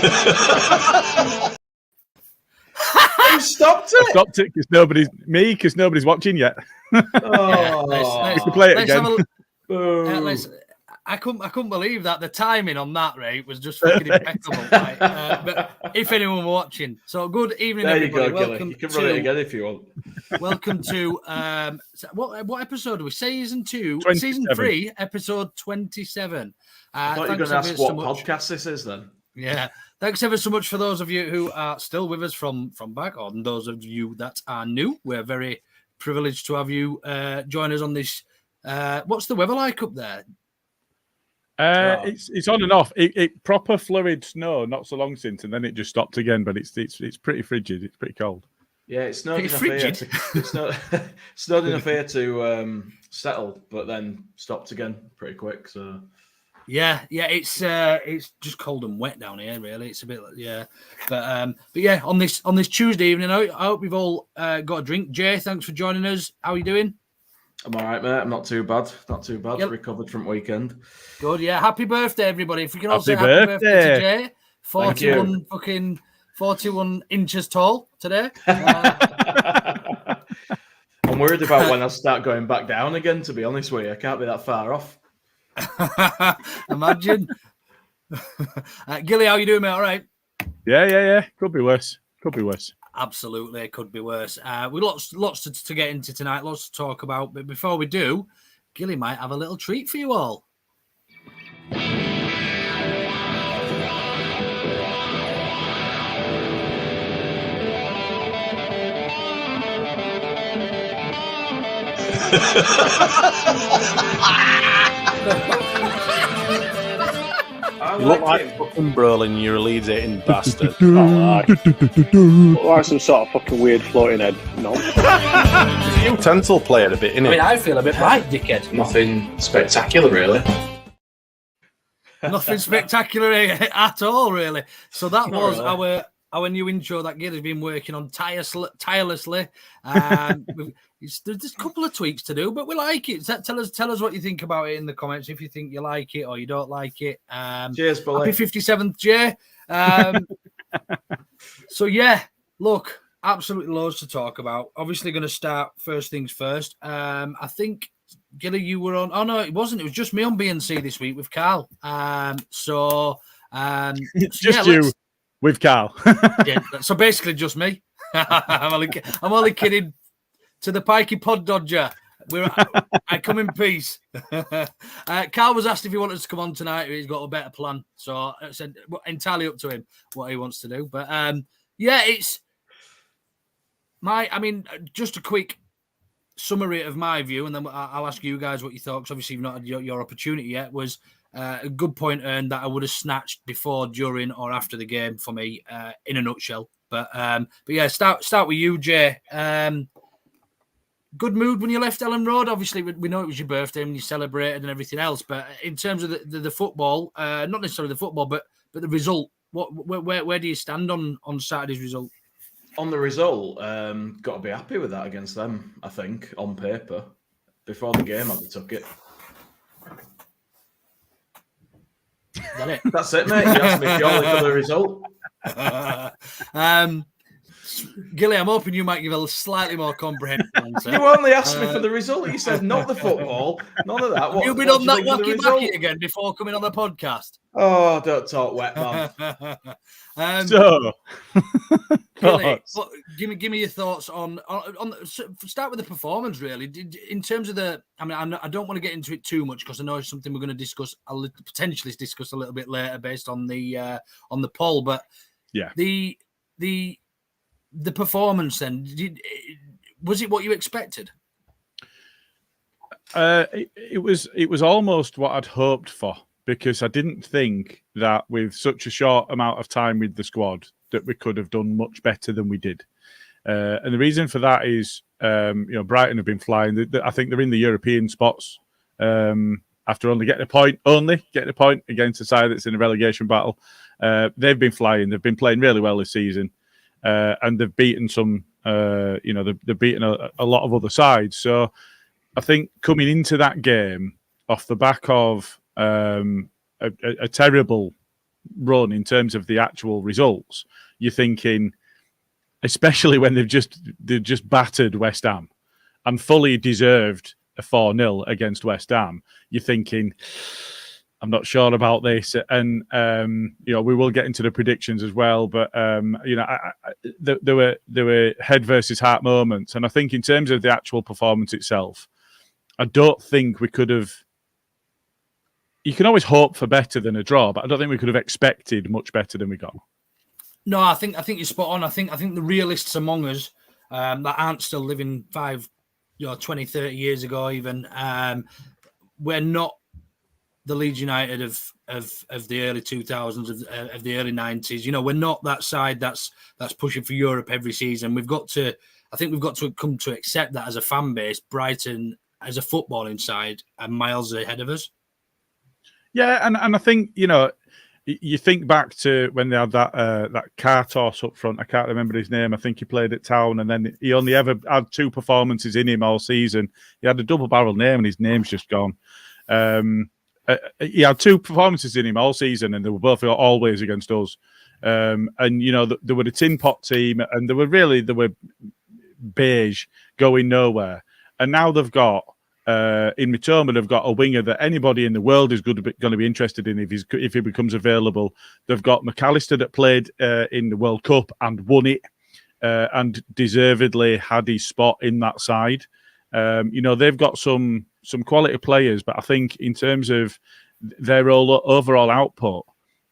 You stopped it. I stopped it because nobody's watching yet. Let's play it again. I couldn't believe that the timing on that, Ray, was just fucking impeccable. Right? But if anyone were watching, so good evening, there everybody. You go, Welcome. You can run it again if you want. Welcome to what episode are we? Season 2, 27. Season 3, episode 27. I thought you were going to ask what podcast this is then. Yeah, thanks ever so much for those of you who are still with us from back on. Those of you that are new, we're very privileged to have you join us on this. What's the weather like up there? It's on and off. It proper fluid snow not so long since, and then it just stopped again. But it's pretty frigid. It's pretty cold. Yeah, it snowed enough here. Snowed enough here to settle, but then stopped again pretty quick. So yeah, it's just cold and wet down here. Really, it's a bit but yeah, on this Tuesday evening, I hope we've all got a drink. Jay, thanks for joining us. How are you doing? I'm all right, mate. I'm not too bad. Yep. Recovered from weekend. Good, yeah. Happy birthday, everybody. If we can all say happy birthday to Jay. 41 inches tall today. I'm worried about when I start going back down again, to be honest with you. I can't be that far off. Imagine. Gilly, how you doing, mate? All right? Yeah. Could be worse. Absolutely, it could be worse. We've lots to get into tonight, lots to talk about. But before we do, Gilly might have a little treat for you all. You look like fucking Brolin, you're a Leeds eating bastard. Look like some sort of fucking weird floating head. No. He's a utensil player a bit, innit? I mean, I feel a bit right, dickhead. Nothing spectacular, really. Nothing spectacular at all, really. So that was our new intro that Gilly's been working on tirelessly. There's a couple of tweaks to do, but we like it. Tell us what you think about it in the comments. If you think you like it or you don't like it. Cheers, Billy. Happy 57th, Jay. So yeah, look, absolutely loads to talk about. Obviously, going to start first things first. I think Gilly, you were on. Oh no, it wasn't. It was just me on BNC this week with Carl. Just you with Carl. Yeah. So basically, just me. I'm only kidding. To the Pikey Pod Dodger, I come in peace. Carl was asked if he wanted to come on tonight. He's got a better plan, so I said entirely up to him what he wants to do. But yeah, it's just a quick summary of my view, and then I'll ask you guys what you thought. Because obviously you've not had your opportunity yet. Was a good point earned that I would have snatched before, during, or after the game for me, in a nutshell. But yeah, start with you, Jay. Good mood when you left Ellen Road. Obviously, we know it was your birthday and you celebrated and everything else. But in terms of the football, not necessarily the football, but the result, where do you stand on Saturday's result? On the result, got to be happy with that against them, I think, on paper. Before the game, I'd have took it. Is that it? That's it, mate. You asked me purely for the result. Gilly, I'm hoping you might give a slightly more comprehensive answer. You only asked me for the result. You said not the football. None of that. You've been on that wacky-backy again before coming on the podcast. Oh, don't talk wet, man. Gilly, give me your thoughts on start with the performance, really. In terms of I don't want to get into it too much because I know it's something we're going to discuss, potentially discuss a little bit later based on the poll. But yeah, the performance then, was it what you expected? It was almost what I'd hoped for, because I didn't think that with such a short amount of time with the squad that we could have done much better than we did. And the reason for that is, Brighton have been flying. I think they're in the European spots after only getting a point against a side that's in a relegation battle. They've been flying. They've been playing really well this season. And they've beaten they've beaten a lot of other sides. So I think coming into that game off the back of a terrible run in terms of the actual results, you're thinking, especially when they've just battered West Ham and fully deserved a 4-0 against West Ham, you're thinking, I'm not sure about this. And, we will get into the predictions as well. But, there were head versus heart moments. And I think in terms of the actual performance itself, I don't think we could have. You can always hope for better than a draw, but I don't think we could have expected much better than we got. No, I think you're spot on. I think the realists among us that aren't still living 20, 30 years ago, even we're not the Leeds United of the early 2000s, of the early 90s. We're not that side that's pushing for Europe every season. We've got to come to accept that as a fan base. Brighton, as a footballing side, are miles ahead of us. Yeah, and I think, you think back to when they had that car toss up front. I can't remember his name. I think he played at Town, and then he only ever had 2 performances in him all season. He had a double-barrel name, and his name's just gone. He had 2 performances in him all season, and they were both always against us. They were a tin pot team, and they were beige, going nowhere. And now they've got in Mitoma, they've got a winger that anybody in the world is going to be interested in if he becomes available. They've got McAllister that played in the World Cup and won it, and deservedly had his spot in that side. They've got some quality players, but I think in terms of their overall output,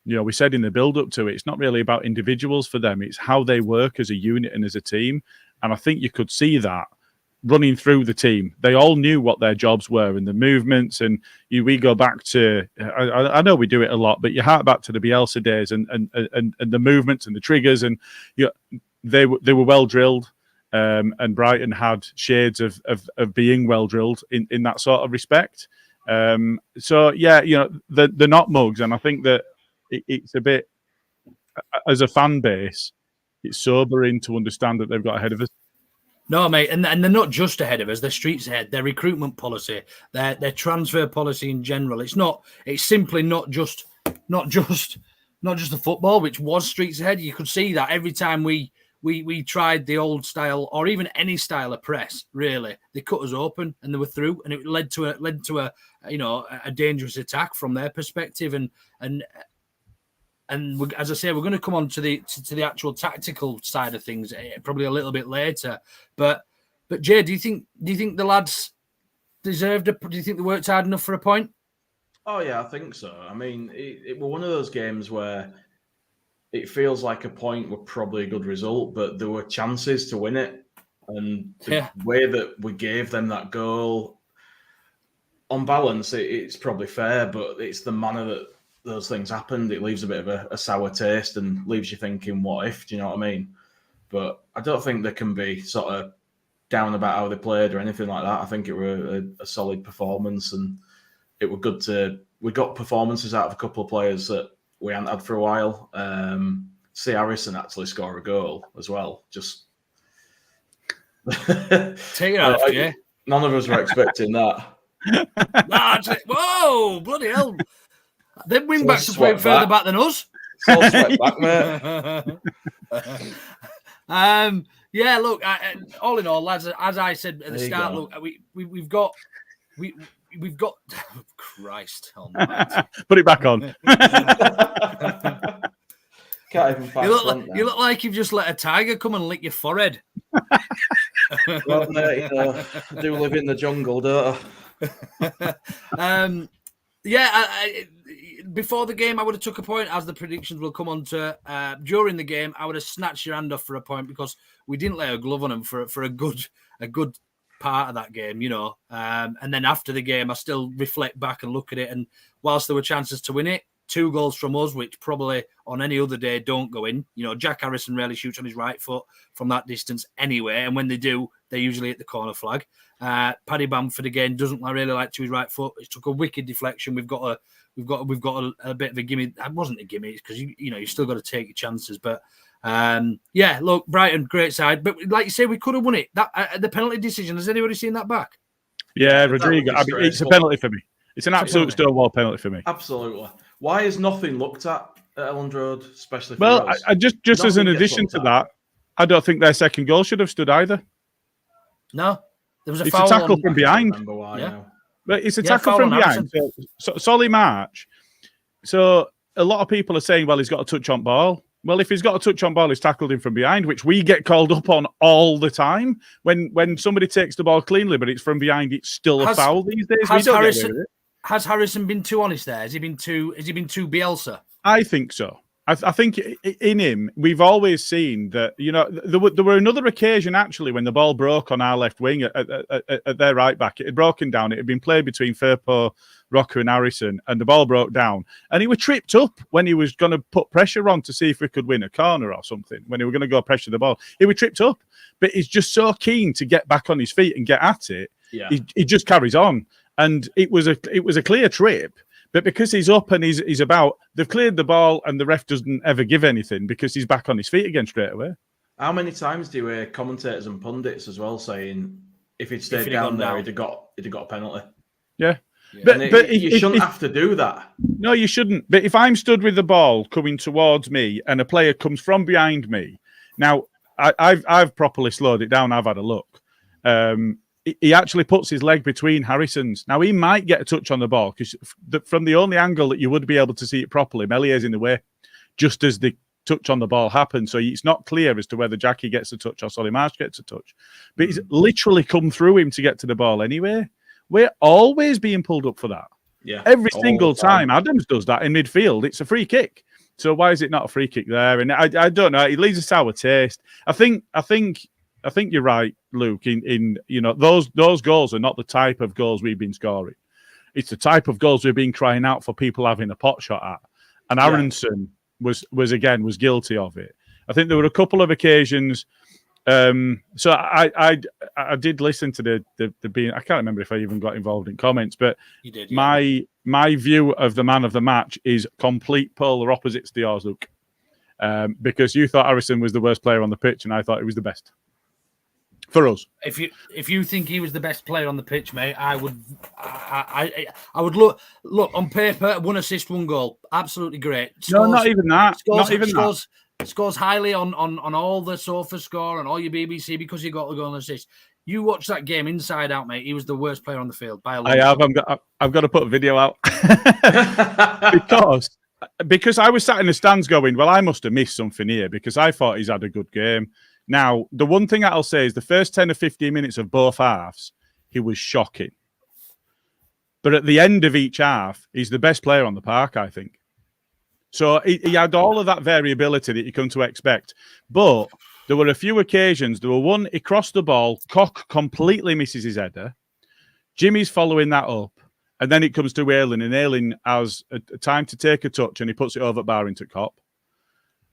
we said in the build-up to it, it's not really about individuals for them. It's how they work as a unit and as a team. And I think you could see that running through the team. They all knew what their jobs were and the movements. And we go back to, I know we do it a lot, but you hark back to the Bielsa days and the movements and the triggers. And they were well drilled. And Brighton had shades of being well drilled in that sort of respect. They're not mugs, and I think that it's a bit, as a fan base, it's sobering to understand that they've got ahead of us. No, mate, and they're not just ahead of us; they're streets ahead. Their recruitment policy, their transfer policy in general. It's simply not just the football, which was streets ahead. You could see that every time we tried the old style or even any style of press, really, they cut us open and they were through, and it led to a dangerous attack from their perspective. And as I say, we're going to come on to the actual tactical side of things probably a little bit later. But Jay, do you think the lads deserved do you think they worked hard enough for a point? Oh yeah, I think so. I mean, it was one of those games where it feels like a point were probably a good result, but there were chances to win it. And the way that we gave them that goal, on balance, it's probably fair, but it's the manner that those things happened. It leaves a bit of a sour taste and leaves you thinking, what if? Do you know what I mean? But I don't think they can be sort of down about how they played or anything like that. I think it were a solid performance, and it were good we got performances out of a couple of players that we hadn't had for a while. See Harrison actually score a goal as well. Just take it off, yeah. None of us were expecting that. Whoa, bloody hell! Them wing backs are playing further back than us. It's all sweat back, mate. Yeah, look. All in all, lads, as I said at the start, look, we've got. Oh, Christ, put it back on. Can't even you look like you've just let a tiger come and lick your forehead. Well, mate, I do live in the jungle, don't I? Before the game, I would have took a point, as the predictions will come on to. During the game, I would have snatched your hand off for a point because we didn't lay a glove on them for a good part of that game, and then after the game I still reflect back and look at it, and whilst there were chances to win it, 2 goals from us, which probably on any other day don't go in. Jack Harrison rarely shoots on his right foot from that distance anyway, and when they do, they usually hit the corner flag. Paddy Bamford again doesn't really like to his right foot. It took a wicked deflection. We've got a bit of a gimme. It wasn't a gimme because you still got to take your chances, but look, Brighton, great side, but like you say, we could have won it. That the penalty decision, has anybody seen that back? Yeah, Rodrigo. It's a penalty for me. It's an absolute stonewall penalty for me. Absolutely. Why is nothing looked at? at Elland Road, especially for Well, us. I just as an addition to that, I don't think their second goal should have stood either. No, there was a It's foul a tackle on, from behind. Remember why Yeah. now. But it's a Yeah, tackle foul from on behind. So Solly March. So a lot of people are saying, well, he's got a touch on ball. Well, if he's got a touch on ball, he's tackled him from behind, which we get called up on all the time. When somebody takes the ball cleanly, but it's from behind, it's still a foul these days. We don't get away with it. Has Harrison been too honest there? Has he been too Bielsa? I think so. I think in him, we've always seen that, there were another occasion actually when the ball broke on our left wing at their right back. It had broken down. It had been played between Firpo, Rocker and Harrison, and the ball broke down. And he was tripped up when he was going to put pressure on to see if we could win a corner or something, when he was going to go pressure the ball. He was tripped up, but he's just so keen to get back on his feet and get at it. Yeah. He just carries on. And it was a clear trip. But because he's up and he's about, they've cleared the ball and the ref doesn't ever give anything because he's back on his feet again straight away. How many times do you hear commentators and pundits as well saying if he'd stayed down there, he'd have got a penalty? Yeah. But you shouldn't have to do that. No, you shouldn't. But if I'm stood with the ball coming towards me and a player comes from behind me, now I've properly slowed it down. I've had a look. He actually puts his leg between Harrison's. Now, he might get a touch on the ball because from the only angle that you would be able to see it properly, Mellier's in the way, just as the touch on the ball happened. So it's not clear as to whether Jackie gets a touch or Solly Marsh gets a touch. But he's literally come through him to get to the ball anyway. We're always being pulled up for that. Yeah. Every single time Adams does that in midfield, it's a free kick. So why is it not a free kick there? And I don't know. It leaves a sour taste. I think you're right, Luke. In those goals are not the type of goals we've been scoring. It's the type of goals we've been crying out for people having a pot shot at. And Aronson was guilty of it. I think there were a couple of occasions. So I did listen to the being. I can't remember if I even got involved in comments, but you did. Yeah. My view of the man of the match is complete polar opposites to yours, Luke. Because you thought Harrison was the worst player on the pitch, and I thought he was the best. For us, if you think he was the best player on the pitch, mate, I would look on paper. 1 assist, 1 goal, absolutely great. No, not even that. Scores highly on all the Sofa score and all your BBC because he got the goal and assist. You watch that game inside out, mate. He was the worst player on the field by a long time. I've got to put a video out because I was sat in the stands going, well, I must have missed something here because I thought he's had a good game. Now, the one thing I'll say is the first 10 or 15 minutes of both halves, he was shocking. But at the end of each half, he's the best player on the park, I think. So he had all of that variability that you come to expect. But there were a few occasions. There were one, he crossed the ball, Cock completely misses his header. Jimmy's following that up. And then it comes to Ayling, and Ayling has a time to take a touch, and he puts it over Barrington Cop.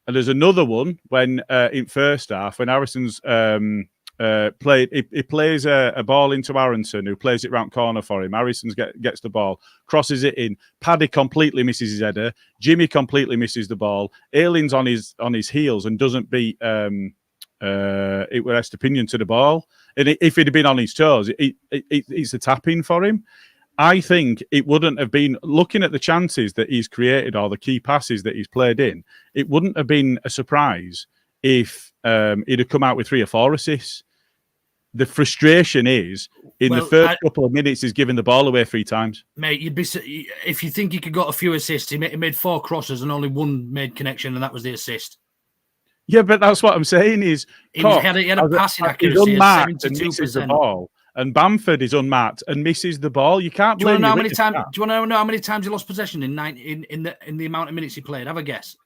And there's another one when in first half, when Harrison's played, he plays a ball into Aronson, who plays it round corner for him. Harrison gets the ball, crosses it in. Paddy completely misses his header. Jimmy completely misses the ball. Ayling's on his heels and doesn't beat it was Estepinian to the ball. And if he'd have been on his toes, it's a tap-in for him. I think it wouldn't have been, looking at the chances that he's created or the key passes that he's played in, it wouldn't have been a surprise if he'd have come out with 3 or 4 assists. The frustration is, the first couple of minutes, he's given the ball away 3 times. Mate, you'd be if you think he could got a few assists, he made 4 crosses and only 1 made connection, and that was the assist. Yeah, but that's what I'm saying is... He had a passing accuracy of 72%. And Bamford is unmarked and misses the ball. You can't. Do you want to know how many times he lost possession in the amount of minutes he played? Have a guess.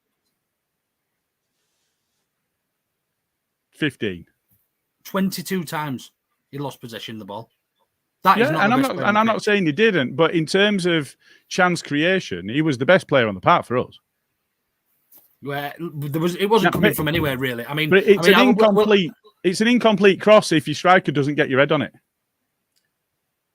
15. 22 times he lost possession of the ball. That is not. And I'm not saying he didn't, but in terms of chance creation, he was the best player on the park for us. Where it wasn't coming from anywhere really. I mean, but it's an incomplete cross if your striker doesn't get your head on it.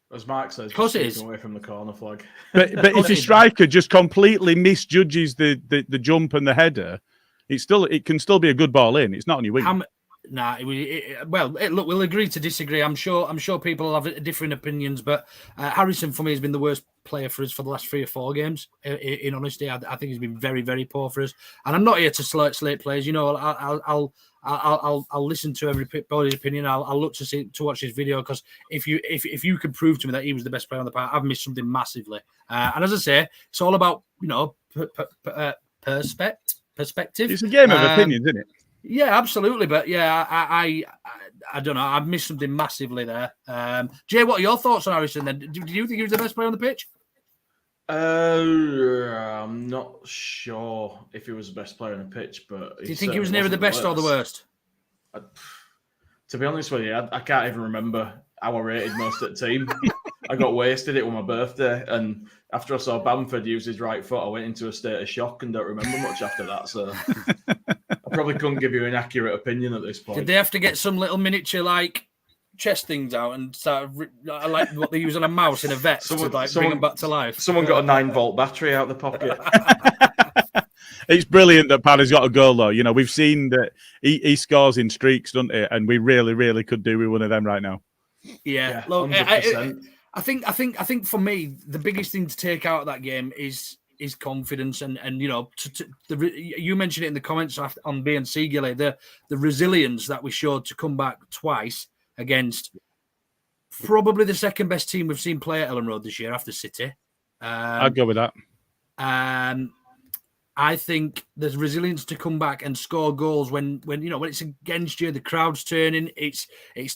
As Mark says, of course it is. Away from the corner flag. But if your striker just completely misjudges the jump and the header, it can still be a good ball in. It's not on your wing. Nah, look, we'll agree to disagree. I'm sure people have different opinions, but Harrison for me has been the worst player for us for the last 3 or 4 games. In honesty, I think he's been very, very poor for us. And I'm not here to slate players. You know, I'll listen to everybody's opinion. I'll look to watch his video, because if you can prove to me that he was the best player on the park, I've missed something massively. And as I say, it's all about, you know, perspective. It's a game of opinions, isn't it? Yeah, absolutely. But yeah, I don't know. I've missed something massively there. Jay, what are your thoughts on Harrison then? Do you think he was the best player on the pitch? I'm not sure if he was the best player on the pitch, but do you think he was near the best or the worst? To be honest with you, I can't even remember how I rated most of the team. I got wasted. It was my birthday, and after I saw Bamford use his right foot, I went into a state of shock and don't remember much after that. So I probably couldn't give you an accurate opinion at this point. Did they have to get some little miniature like chest things out and start like what they use on a mouse in a vet to bring them back to life? Someone got a 9-volt battery out of the pocket. It's brilliant that Paddy's got a goal, though. You know, we've seen that he scores in streaks, doesn't he? And we really, really could do with one of them right now. Yeah, look, I think for me, the biggest thing to take out of that game is confidence, and you know, you mentioned it in the comments on B&C, Gilly, the resilience that we showed to come back twice against probably the second best team we've seen play at Ellen Road this year after City. I'd go with that. I think there's resilience to come back and score goals when you know, when it's against you, the crowd's turning. It's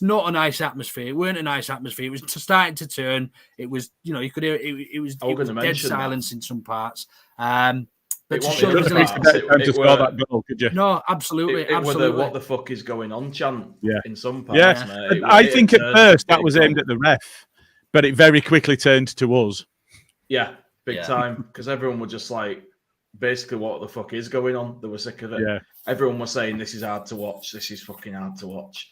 not a nice atmosphere. It weren't a nice atmosphere. It was starting to turn. It was, you know, you could hear it was dead silence in some parts. But to show resilience, to score that goal, could you? No, absolutely, absolutely. What the fuck is going on chant? In some parts. Yeah, mate. I think at first that was aimed at the ref, but it very quickly turned to us. Yeah, big time, because everyone was just like, basically, what the fuck is going on? They were sick of it. Yeah. Everyone was saying, this is hard to watch. This is fucking hard to watch.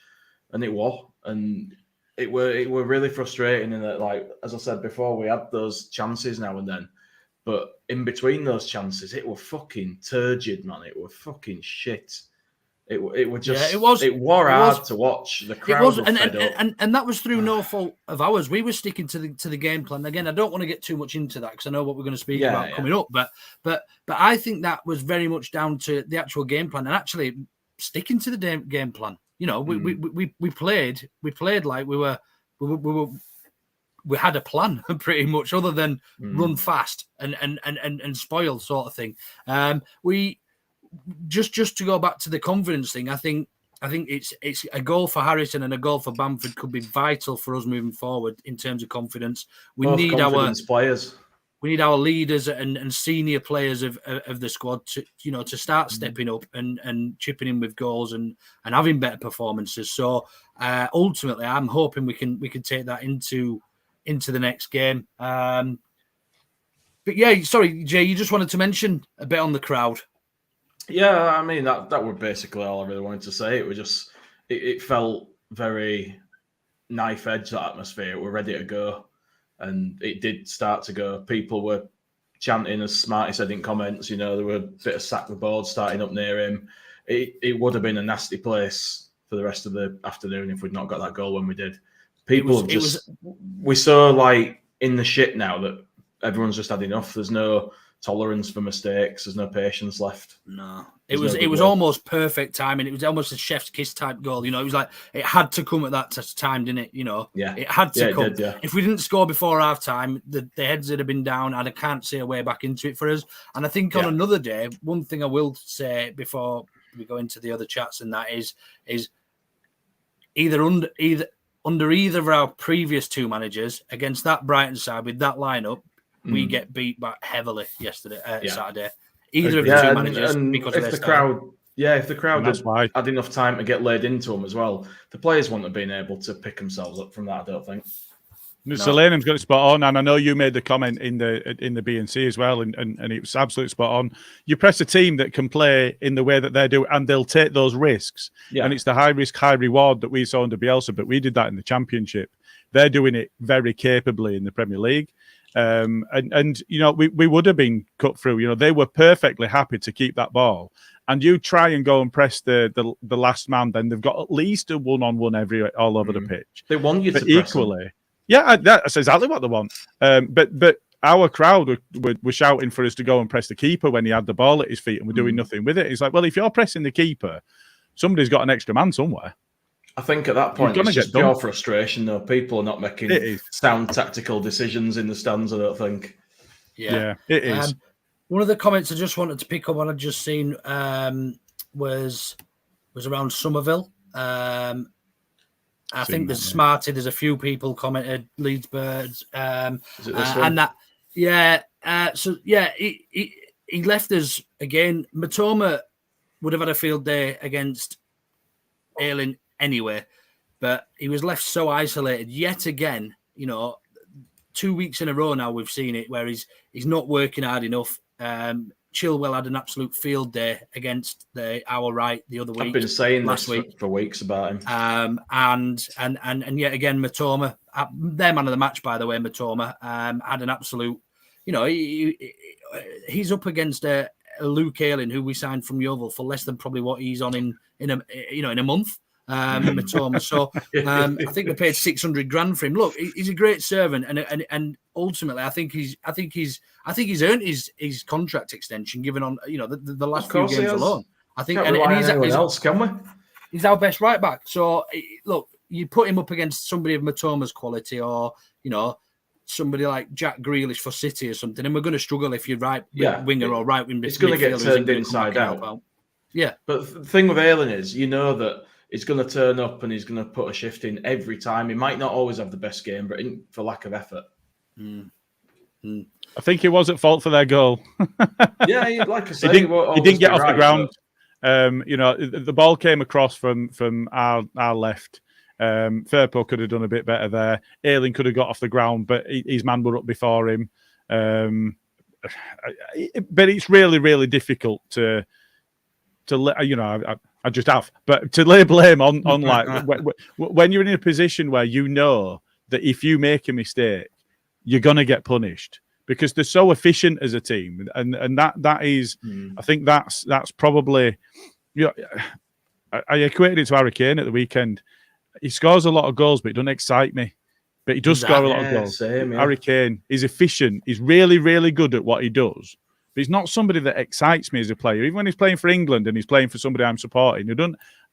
And it was. And it were really frustrating in that, like, as I said before, we had those chances now and then. But in between those chances, it were fucking turgid, man. It were fucking shit. It was just, it was hard to watch. The crowd was fed up. And that was through no fault of ours. We were sticking to the game plan. Again, I don't want to get too much into that because I know what we're going to speak about coming up. But I think that was very much down to the actual game plan and actually sticking to the game plan. You know, we played like we had a plan pretty much, other than run fast and spoil sort of thing. We just to go back to the confidence thing. I think it's a goal for Harrison and a goal for Bamford could be vital for us moving forward in terms of confidence. We need our players. We need our leaders and senior players of the squad to start stepping up and chipping in with goals and having better performances. So ultimately, I'm hoping we can take that into the next game. But yeah, sorry, Jay, you just wanted to mention a bit on the crowd. Yeah, I mean that was basically all I really wanted to say. It was just it felt very knife edge, that atmosphere. We're ready to go, and it did start to go. People were chanting, as Smarty said in comments. You know, there were a bit of sack the board starting up near him. It would have been a nasty place for the rest of the afternoon if we'd not got that goal when we did. We're so like in the shit now that everyone's just had enough. There's no tolerance for mistakes. There's no patience left. No, it was almost perfect timing. It was almost a chef's kiss type goal. You know, it was like it had to come at that time, didn't it? You know, it had to come. Did, If we didn't score before half time, the heads would have been down, and I can't see a way back into it for us. And I think on another day, one thing I will say before we go into the other chats, and that is under either of our previous two managers against that Brighton side with that lineup, we get beat back heavily Saturday. Either of the two managers, and because of the crowd. If the crowd had enough time to get laid into them as well, the players wouldn't have been able to pick themselves up from that, I don't think. No. So Lanham's got it spot on, and I know you made the comment in the B&C as well, and it was absolutely spot on. You press a team that can play in the way that they do, and they'll take those risks. And it's the high risk, high reward that we saw under Bielsa, but we did that in the Championship. They're doing it very capably in the Premier League. And you know, we would have been cut through. You know, they were perfectly happy to keep that ball and you try and go and press the last man, then they've got at least a one-on-one all over the pitch. They want you but to press equally, them. yeah, that's exactly what they want. But our crowd were shouting for us to go and press the keeper when he had the ball at his feet and we're doing nothing with it. It's like, well, if you're pressing the keeper, somebody's got an extra man somewhere. I think at that point, it's just pure frustration, though. People are not making sound tactical decisions in the stands, I don't think. Yeah, it is. One of the comments I just wanted to pick up on, I'd just seen, was around Somerville. I think there's Smarty. There's a few people commented Leeds Birds, Is it this one? and that. Yeah. He left us again. Matoma would have had a field day against Ayling anyway, but he was left so isolated yet again. 2 weeks in a row now we've seen it where he's not working hard enough. Chilwell had an absolute field day against our right the other week. I've been saying last this week for weeks about him. And yet again, Matoma, their man of the match, by the way, Matoma, had an absolute. He's up against a Luke Ayling, who we signed from Yeovil for less than probably what he's on in a month. Matoma. So I think they paid 600 grand for him. Look, he's a great servant, and ultimately, I think he's earned his contract extension, given on the last few games alone. I think, and he's our best right back. So look, you put him up against somebody of Matoma's quality, or somebody like Jack Grealish for City or something, and we're going to struggle if you're right winger or right wing. It's going to get turned inside out. Yeah, but the thing with Ayling is, that he's going to turn up and he's going to put a shift in every time. He might not always have the best game, but for lack of effort. I think he was at fault for their goal. Yeah, like I said, he didn't get off the ground. But... the ball came across from our left. Firpo could have done a bit better there. Ayling could have got off the ground, but his man were up before him. But it's really, really difficult to I just have, but to lay blame on like when you're in a position where that if you make a mistake, you're gonna get punished because they're so efficient as a team, and that is, I think that's probably, I equated it to Harry Kane at the weekend. He scores a lot of goals, but it doesn't excite me. But he does score a lot of goals. Same, yeah. Harry Kane is efficient. He's really, really good at what he does. But he's not somebody that excites me as a player. Even when he's playing for England and he's playing for somebody I'm supporting,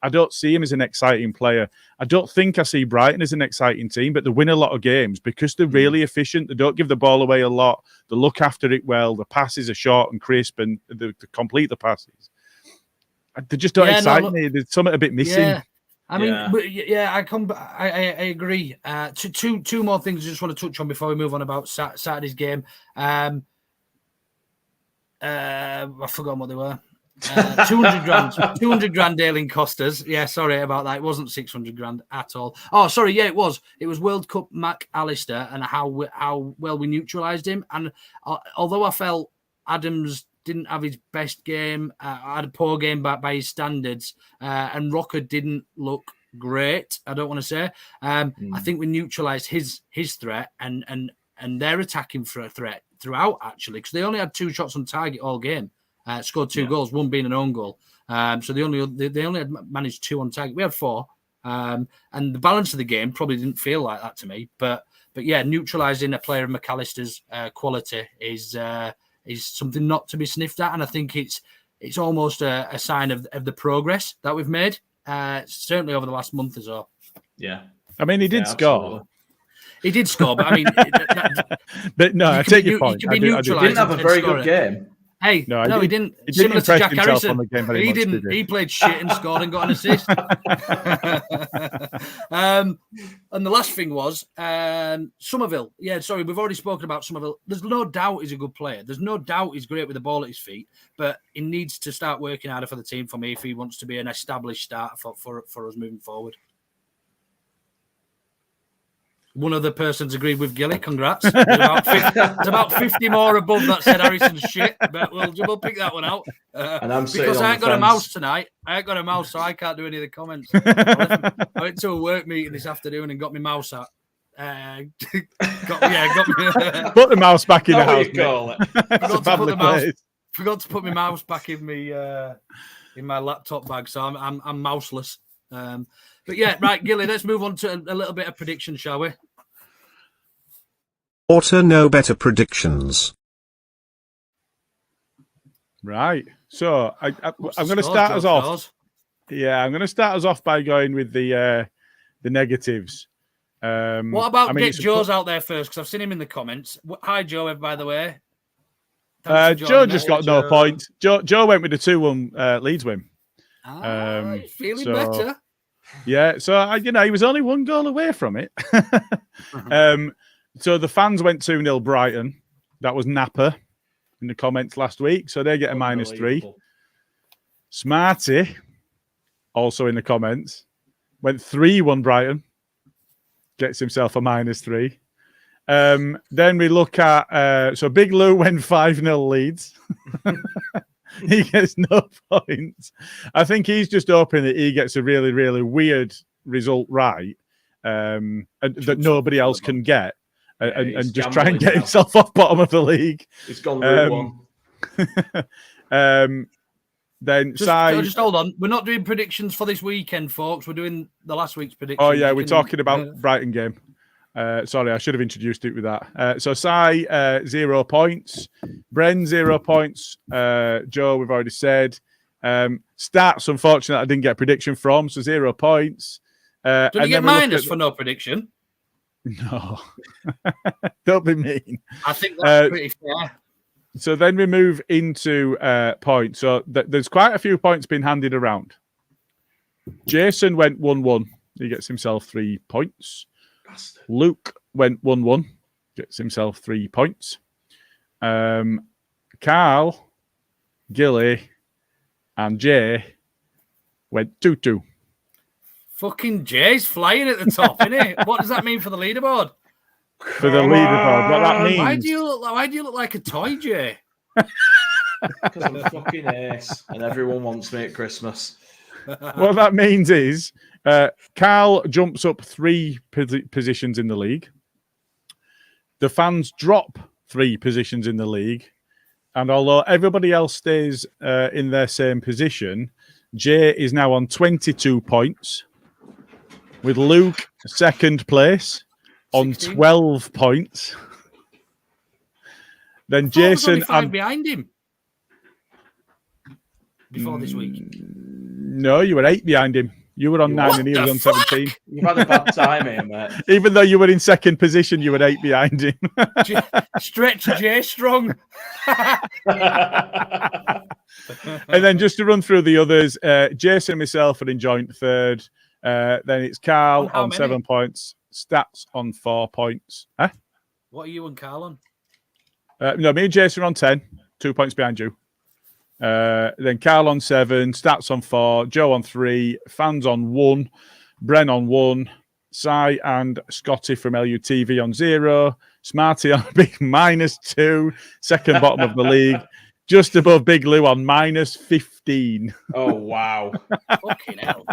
I don't see him as an exciting player. I don't think I see Brighton as an exciting team, but they win a lot of games because they're really efficient. They don't give the ball away a lot. They look after it well. The passes are short and crisp, and they complete the passes. They just don't excite me. There's something a bit missing. Yeah. I mean, I agree. Two more things I just want to touch on before we move on about Saturday's game. I've forgotten what they were. 200 grand. 200 grand Ayling cost us. Yeah, sorry about that. It wasn't 600 grand at all. Oh, sorry. Yeah, it was. It was World Cup Mac Allister and how well we neutralised him. And although I felt Adams didn't have his best game, had a poor game by his standards, and Rocker didn't look great, I don't want to say. I think we neutralised his threat and their attacking threat throughout, actually, because they only had 2 shots on target all game. Scored 2 goals, one being an own goal. So they only had managed 2 on target. We had 4. And the balance of the game probably didn't feel like that to me. But yeah, neutralising a player of McAllister's quality is something not to be sniffed at. And I think it's almost a sign of the progress that we've made, certainly over the last month or so. Yeah. I mean, he did score. Absolutely. He did score, but I mean... but no, I take your point. He didn't have a very good game. Hey, no, he didn't. Similar to Jack Harrison. He didn't. He played shit and scored and got an assist. And the last thing was Somerville. Yeah, sorry, we've already spoken about Somerville. There's no doubt he's a good player. There's no doubt he's great with the ball at his feet, but he needs to start working harder for the team for me if he wants to be an established starter for us moving forward. One of the persons agreed with Gilly. Congrats. There's about 50 more above that said Harrison's shit, but we'll pick that one out. And I'm because I ain't got a mouse tonight. I ain't got a mouse, so I can't do any of the comments. I went to a work meeting this afternoon and got my mouse out. Got me. Put the mouse back in the house. Forgot to put my mouse back in me. in my laptop bag, so I'm mouseless. But yeah, right, Gilly, let's move on to a little bit of prediction, shall we? Auto no better predictions. Right. So I'm going to start us off. Yeah, I'm going to start us off by going with the negatives. What about get Joe's out there first? Because I've seen him in the comments. Hi, Joe, by the way. Joe just got no points. Joe went with the 2-1 Leeds win. Feeling better. Yeah, so he was only 1 goal away from it. So the fans went 2-0 Brighton. That was Napper in the comments last week. So they get a -3. Smarty, also in the comments, went 3-1 Brighton. Gets himself a -3. Then we look at so Big Lou went 5-0 Leeds. He gets no points. I think he's just hoping that he gets a really, really weird result right, and that nobody else can get, and just try and get himself off bottom of the league. He's gone route one. Then just hold on. We're not doing predictions for this weekend, folks. We're doing the last week's predictions. Oh yeah, we're talking about Brighton game. Sorry, I should have introduced it with that. So Si, 0 points. Bren, 0 points. Joe, we've already said. Stats, unfortunately, I didn't get a prediction from, so 0 points. Did you get minus for no prediction? No. Don't be mean. I think that's pretty fair. So then we move into points. So there's quite a few points being handed around. Jason went 1-1. He gets himself 3 points. Bastard. Luke went 1-1. Gets himself 3 points. Carl, Gilly, and Jay went 2-2. Fucking Jay's flying at the top, isn't he? What does that mean for the leaderboard? For the leaderboard, what that means? Why do you look like a toy, Jay? Because I'm fucking ace, and everyone wants me at Christmas. What that means is Carl jumps up 3 positions in the league. The fans drop 3 positions in the league. And although everybody else stays in their same position, Jay is now on 22 points, with Luke second place on 12 points. Then Jason and behind him before this week. No, you were 8 behind him. You were on 9 and he was on 17. You've had a bad time here, mate. Even though you were in second position, you were 8 behind him. Stretch Jay strong. And then just to run through the others, Jason and myself are in joint third. Then it's Carl on 7 points. Stats on 4 points. Huh? What are you and Carl on? No, me and Jason are on 10. 2 points behind you. Then Carl on 7, Stats on 4, Joe on 3, Fans on 1, Bren on 1, Si and Scotty from LUTV on 0, Smarty on a big -2, second bottom of the league, just above Big Lou on -15. Oh, wow. Fucking hell.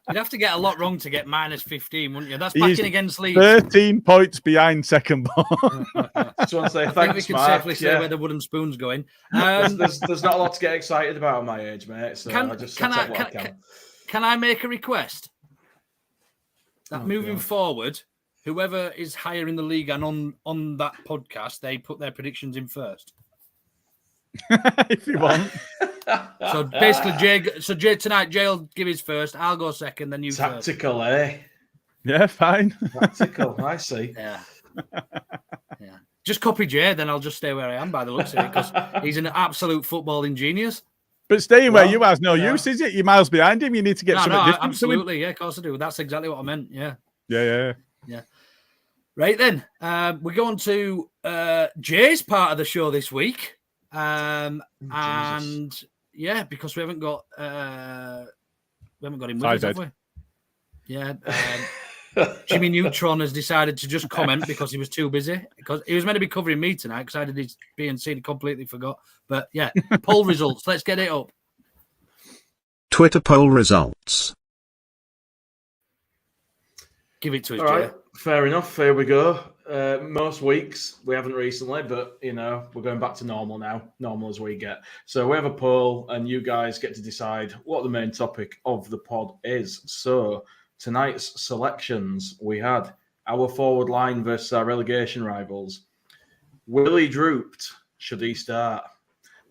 You'd have to get a lot wrong to get -15, wouldn't you? That's backing against Leeds. 13 points behind second bottom. Just want to say I think thanks, we can Mark. safely say where the wooden spoon's going. There's not a lot to get excited about at my age, mate. So I just take what I can. Can I make a request? That moving forward, whoever is higher in the league and on that podcast, they put their predictions in first. If you want. So basically, Jay tonight, Jay will give his first. I'll go second, then you Tactical, eh? Yeah, fine. Tactical, I see. Yeah. Just copy Jay, then I'll just stay where I am by the looks of it, because he's an absolute footballing genius. But staying where you are is no use, is it? You're miles behind him. You need to get something different. Absolutely, yeah, of course I do. That's exactly what I meant. Yeah. Right then, we go on to Jay's part of the show this week. And yeah, because we haven't got him with us, have we? Yeah. Jimmy Neutron has decided to just comment because he was too busy. Because he was meant to be covering me tonight because I did his B and C and completely forgot. But yeah, poll results. Let's get it up. Twitter poll results. Give it to us, All Jay. right. Fair enough. Here we go. Most weeks we haven't recently, but we're going back to normal now. Normal as we get. So we have a poll, and you guys get to decide what the main topic of the pod is. So tonight's selections, we had our forward line versus our relegation rivals. Willie drooped. Should he start?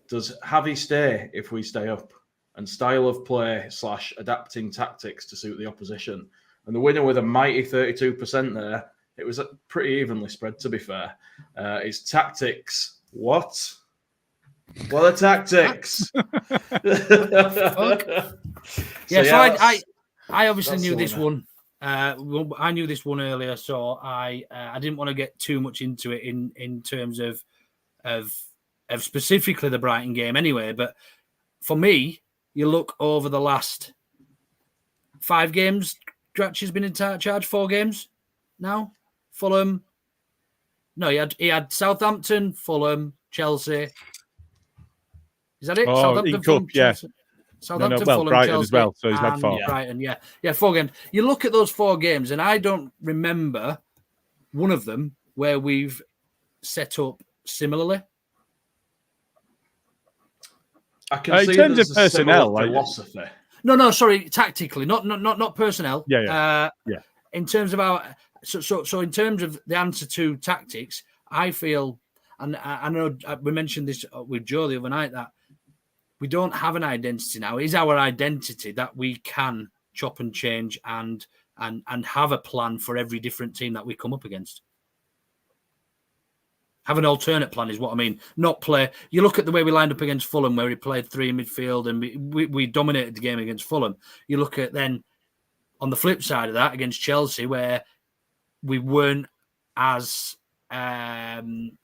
Does Javi stay if we stay up? And style of play / adapting tactics to suit the opposition. And the winner with a mighty 32% there, it was pretty evenly spread, to be fair. It's tactics. What? What are tactics? I obviously knew this one. I knew this one earlier, so I didn't want to get too much into it in terms of specifically the Brighton game anyway. But for me, you look over the last 5 games, Dratch has been in charge 4 games now. Fulham. No, he had Southampton, Fulham, Chelsea. Is that it? Oh, Southampton, Fulham, yes. Southampton, Fulham, Brighton Chelsea, as well. So he's had 4. Brighton, yeah, 4 games. You look at those 4 games, and I don't remember one of them where we've set up similarly. I can see in terms of personnel, philosophy. No, sorry, tactically, not personnel. Yeah. In terms of our, so in terms of the answer to tactics, I feel, and I know we mentioned this with Joe the other night, that we don't have an identity now. It is our identity that we can chop and change and have a plan for every different team that we come up against. Have an alternate plan is what I mean. Not play. You look at the way we lined up against Fulham, where we played 3 in midfield and we dominated the game against Fulham. You look at then on the flip side of that against Chelsea, where we weren't as affluent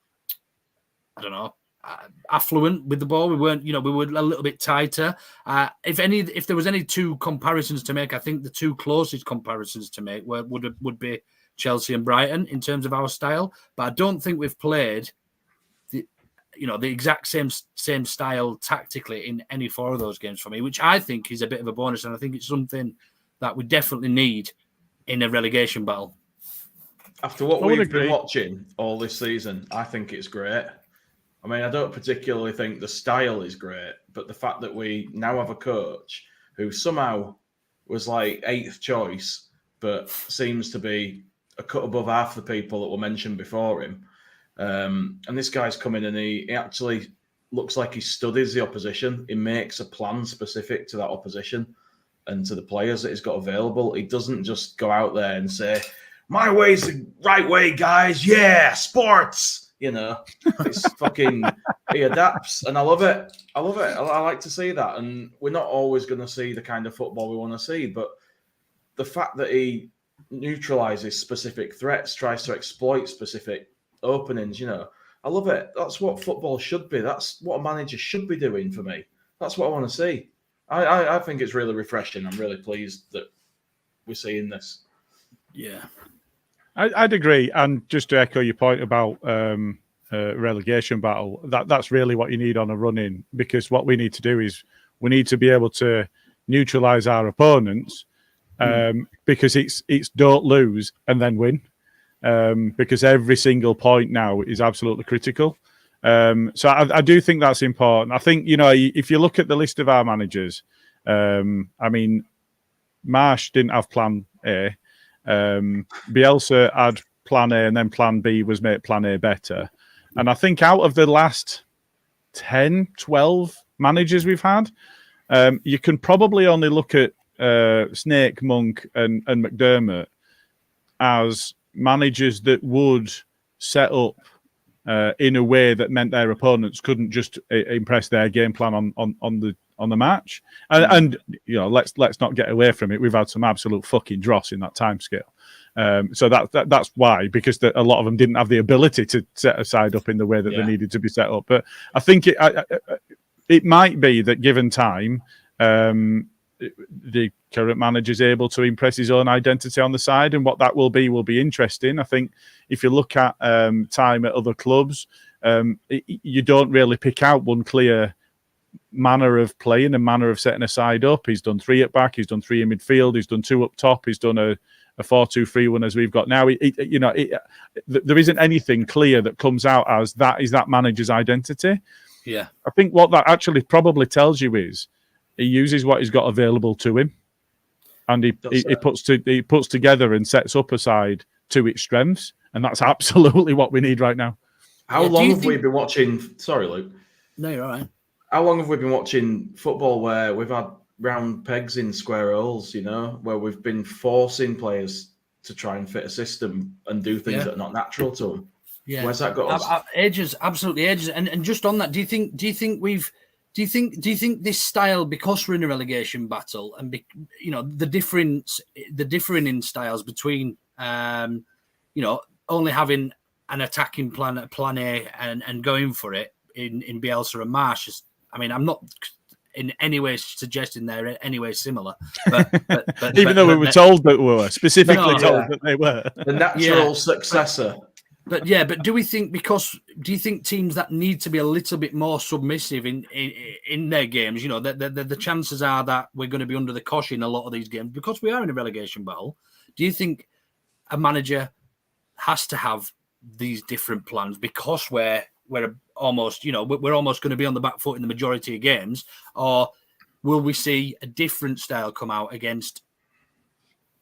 with the ball. We weren't, we were a little bit tighter. If there was any 2 comparisons to make, I think the 2 closest comparisons to make would be Chelsea and Brighton in terms of our style, but I don't think we've played the exact same style tactically in any 4 of those games for me, which I think is a bit of a bonus, and I think it's something that we definitely need in a relegation battle. After what we've been watching all this season, I think it's great. I mean, I don't particularly think the style is great, but the fact that we now have a coach who somehow was like 8th choice, but seems to be a cut above half the people that were mentioned before him. And this guy's come in and he actually looks like he studies the opposition. He makes a plan specific to that opposition and to the players that he's got available. He doesn't just go out there and say, my way's the right way, guys. Yeah, sports. It's fucking, he adapts, and I love it. I like to see that. And we're not always going to see the kind of football we want to see, but the fact that he neutralizes specific threats, tries to exploit specific openings, I love it. That's what football should be. That's what a manager should be doing for me. That's what I want to see. I think it's really refreshing. I'm really pleased that we're seeing this. Yeah. I'd agree. And just to echo your point about relegation battle, that's really what you need on a run-in, because what we need to do is we need to be able to neutralize our opponents, because it's don't lose and then win, because every single point now is absolutely critical. So I do think that's important. I think, if you look at the list of our managers, I mean, Marsh didn't have plan A. Bielsa had plan A, and then plan B was make plan A better. And I think out of the last 10, 12 managers we've had, you can probably only look at Snake, Monk and McDermott as managers that would set up in a way that meant their opponents couldn't just impress their game plan on the match. And let's not get away from it. We've had some absolute fucking dross in that time scale. So that's why, because a lot of them didn't have the ability to set a side up in the way that they needed to be set up. But I think it might be that given time, the current manager is able to impress his own identity on the side, and what that will be interesting. I think if you look at time at other clubs, you don't really pick out one clear manner of playing and manner of setting a side up. He's done 3 at back, he's done 3 in midfield, he's done 2 up top, he's done a a 4-2-3-1 as we've got now, there isn't anything clear that comes out as that is that manager's identity. Yeah. I think what that actually probably tells you is he uses what he's got available to him, and he puts together and sets up a side to its strengths, and that's absolutely what we need right now. How long have we been watching? Sorry, Luke. No, you're all right. How long have we been watching football where we've had round pegs in square holes, where we've been forcing players to try and fit a system and do things that are not natural to them? Yeah. Where's that got us? Ages, absolutely ages. And just on that, do you think this style, because we're in a relegation battle and the differing styles between only having an attacking plan A and going for it in Bielsa and Marsh is, I'm not in any way suggesting they're any way similar, but even though we were told that we were specifically told that they were the natural successor. But do you think teams that need to be a little bit more submissive in their games, the chances are that we're going to be under the cosh in a lot of these games because we are in a relegation battle? Do you think a manager has to have these different plans because we're almost going to be on the back foot in the majority of games, or will we see a different style come out against,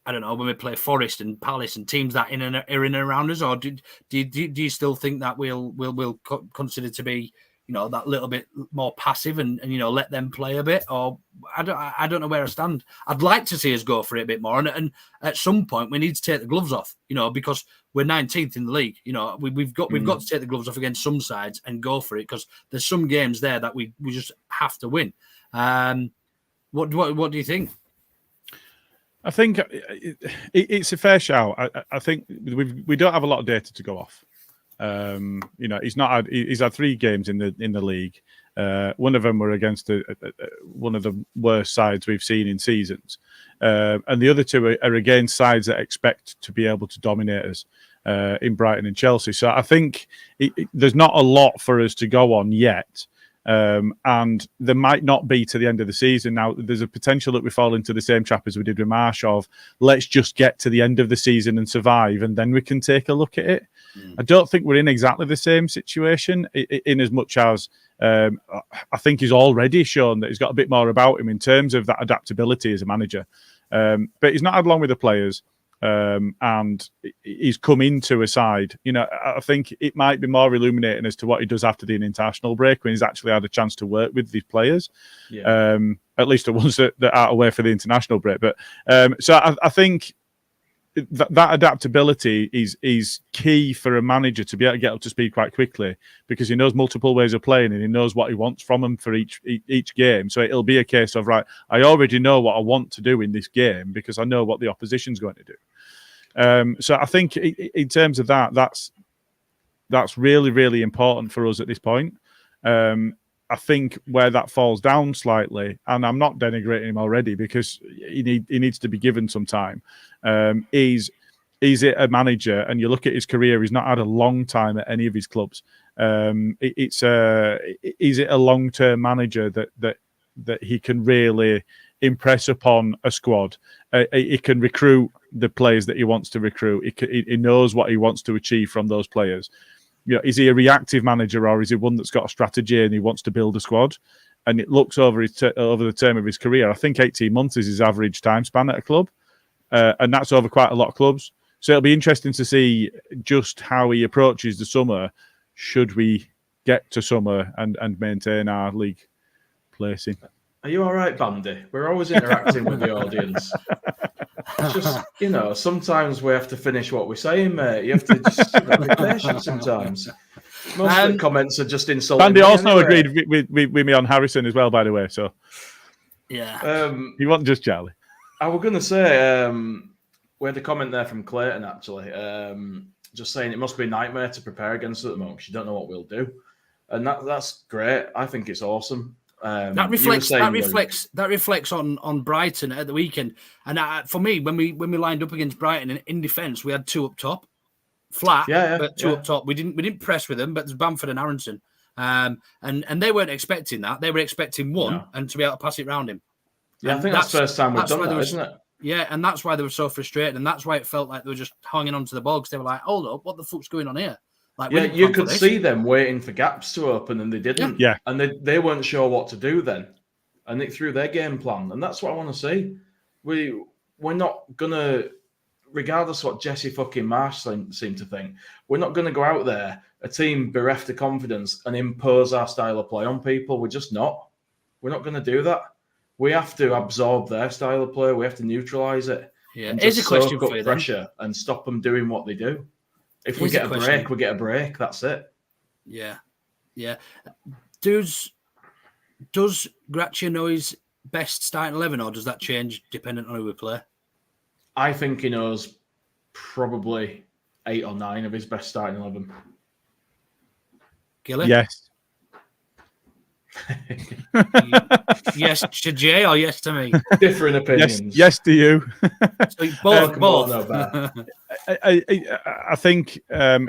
I don't know, when we play Forest and Palace and teams that are in and around us, or do you still think that we'll consider to be, that little bit more passive and let them play a bit? Or I don't know where I stand. I'd like to see us go for it a bit more, and at some point we need to take the gloves off, because we're 19th in the league. We've got to take the gloves off against some sides and go for it, because there's some games there that we just have to win. What do you think? I think it's a fair shout. I think we don't have a lot of data to go off. He's had 3 games in the league. One of them were against one of the worst sides we've seen in seasons, and the other 2 are against sides that expect to be able to dominate us in Brighton and Chelsea. So I think there's not a lot for us to go on yet. And there might not be to the end of the season. Now, there's a potential that we fall into the same trap as we did with Marsh of let's just get to the end of the season and survive, and then we can take a look at it. I don't think we're in exactly the same situation in as much as I think he's already shown that he's got a bit more about him in terms of that adaptability as a manager. But he's not had long with the players. And he's come into a side. I think it might be more illuminating as to what he does after the international break when he's actually had a chance to work with these players. Yeah. At least the ones that are away for the international break. But so I think that adaptability is key for a manager to be able to get up to speed quite quickly, because he knows multiple ways of playing and he knows what he wants from them for each game. So it'll be a case of, right, I already know what I want to do in this game because I know what the opposition's going to do. So I think in terms of that's really, really important for us at this point. I think where that falls down slightly, and I'm not denigrating him already because he needs to be given some time, is it a manager, and you look at his career, he's not had a long time at any of his clubs. Is it a long-term manager that he can really impress upon a squad? He can recruit the players that he wants to recruit. He knows what he wants to achieve from those players. Is he a reactive manager, or is he one that's got a strategy and he wants to build a squad? And it looks over the term of his career. I think 18 months is his average time span at a club, and that's over quite a lot of clubs. So it'll be interesting to see just how he approaches the summer, should we get to summer and maintain our league placing. Are you all right, Bandy? We're always interacting with the audience. It's just, sometimes we have to finish what we're saying, mate. You have to just be patient sometimes. Most of the comments are just insulting. Bandy also agreed with me on Harrison as well, by the way. So, yeah. He wasn't just Charlie. I was going to say, we had a comment there from Clayton, actually, just saying it must be a nightmare to prepare against at the moment because you don't know what we'll do. And that's great. I think it's awesome. That reflects on Brighton at the weekend, and for me, when we lined up against Brighton in defence, we had 2 up top, flat, but 2 up top. We didn't press with them, but there's Bamford and Aronson, and they weren't expecting that. They were expecting one and to be able to pass it round him. Yeah, I think that's the first time we've done that, isn't it? Yeah, and that's why they were so frustrated, and that's why it felt like they were just hanging on to the ball because they were like, "Hold up, what the fuck's going on here?" Like, yeah, you could see them waiting for gaps to open, and they didn't. Yeah. And they weren't sure what to do then, and it threw their game plan, and that's what I want to see. We're not gonna, regardless of what Jesse fucking Marsh seemed to think, we're not gonna go out there, a team bereft of confidence, and impose our style of play on people. We're just not. We're not gonna do that. We have to absorb their style of play. We have to neutralise it. Yeah, and here's a just question soak for you up then. pressure and stop them doing what they do. If we Here's get a a question. break, we get a break. That's it. Yeah. Does Gracia know his best starting 11, or does that change dependent on who we play? I think he knows probably 8 or 9 of his best starting 11. Gilly? Yes. Yes to Jay or yes to me? Different opinions. Yes to you. So both. No, bad. I think